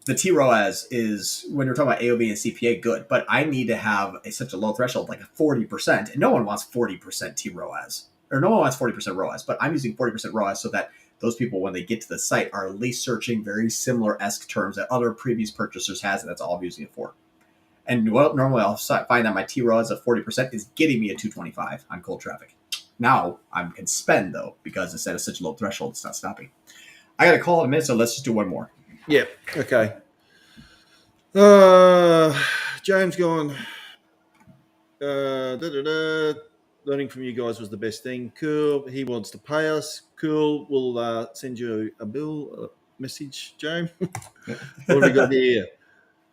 S2: the TROAS is, when you're talking about AOV and CPA, good, but I need to have such a low threshold, like a 40%, and no one wants 40% TROAS, or no one wants 40% ROAS, but I'm using 40% ROAS so that those people, when they get to the site, are at least searching very similar-esque terms that other previous purchasers has, and that's all I'm using it for. And what normally I'll find that my TROAS at 40% is getting me a 225 on cold traffic. Now I can spend, though, because instead of such a low threshold, it's not stopping. I got a call in a minute, so let's just do one more.
S1: Yeah. Okay. James going. Learning from you guys was the best thing. Cool. He wants to pay us. Cool. We'll send you a bill message, James. What have we got here?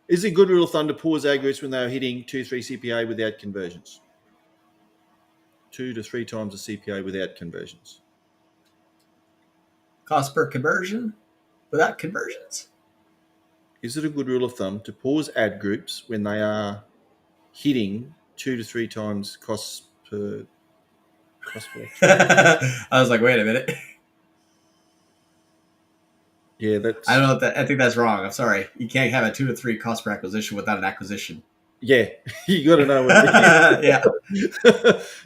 S1: Is it good rule of thumb to pause ad groups when they are hitting 2-3 CPA without conversions? 2 to 3 times the CPA without conversions.
S2: Cost per conversion without conversions?
S1: Is it a good rule of thumb to pause ad groups when they are hitting 2 to 3 times cost per?
S2: I was like, wait a minute.
S1: Yeah, that's.
S2: I don't know. I think that's wrong. I'm sorry. You can't have a 2 to 3 cost per acquisition without an acquisition.
S1: Yeah, you got to know what.
S2: Yeah.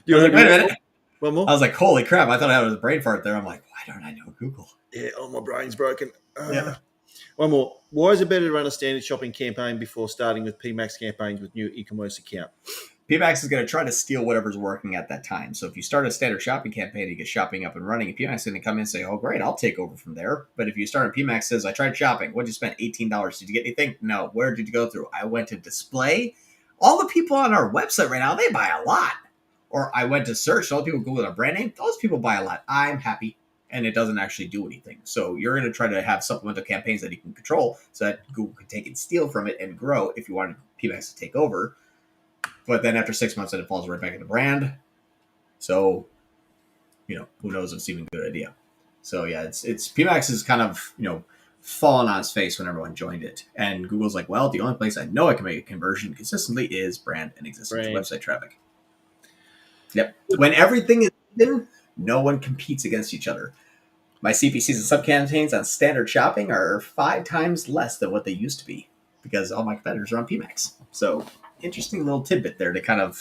S1: You
S2: wait a minute.
S1: One more.
S2: I was like, holy crap! I thought I had a brain fart there. I'm like, why don't I know Google?
S1: Yeah, oh, my brain's broken.
S2: Yeah.
S1: One more. Why is it better to run a standard shopping campaign before starting with PMax campaigns with new e-commerce account?
S2: PMax is going to try to steal whatever's working at that time. So if you start a standard shopping campaign, you get shopping up and running, and PMax is going to come in and say, oh, great, I'll take over from there. But if you start and PMax says, I tried shopping. What did you spend? $18. Did you get anything? No. Where did you go through? I went to display. All the people on our website right now, they buy a lot. Or I went to search. All the people Google our brand name. Those people buy a lot. I'm happy. And it doesn't actually do anything. So you're going to try to have supplemental campaigns that you can control so that Google can take and steal from it and grow if you wanted PMax to take over. But then after 6 months, then it falls right back into brand. So, who knows if it's even a good idea. So yeah, it's PMax is kind of, fallen on its face when everyone joined it. And Google's like, well, the only place I know I can make a conversion consistently is brand and existing website traffic. Yep. When everything is even, no one competes against each other. My CPCs and sub-campaigns on standard shopping are 5 times less than what they used to be because all my competitors are on PMax. So interesting little tidbit there to kind of,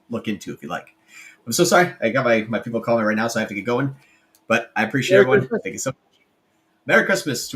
S2: look into if you like. I'm so sorry. I got my people calling me right now, so I have to get going. But I appreciate everyone. Thank you so much. Merry Christmas to all.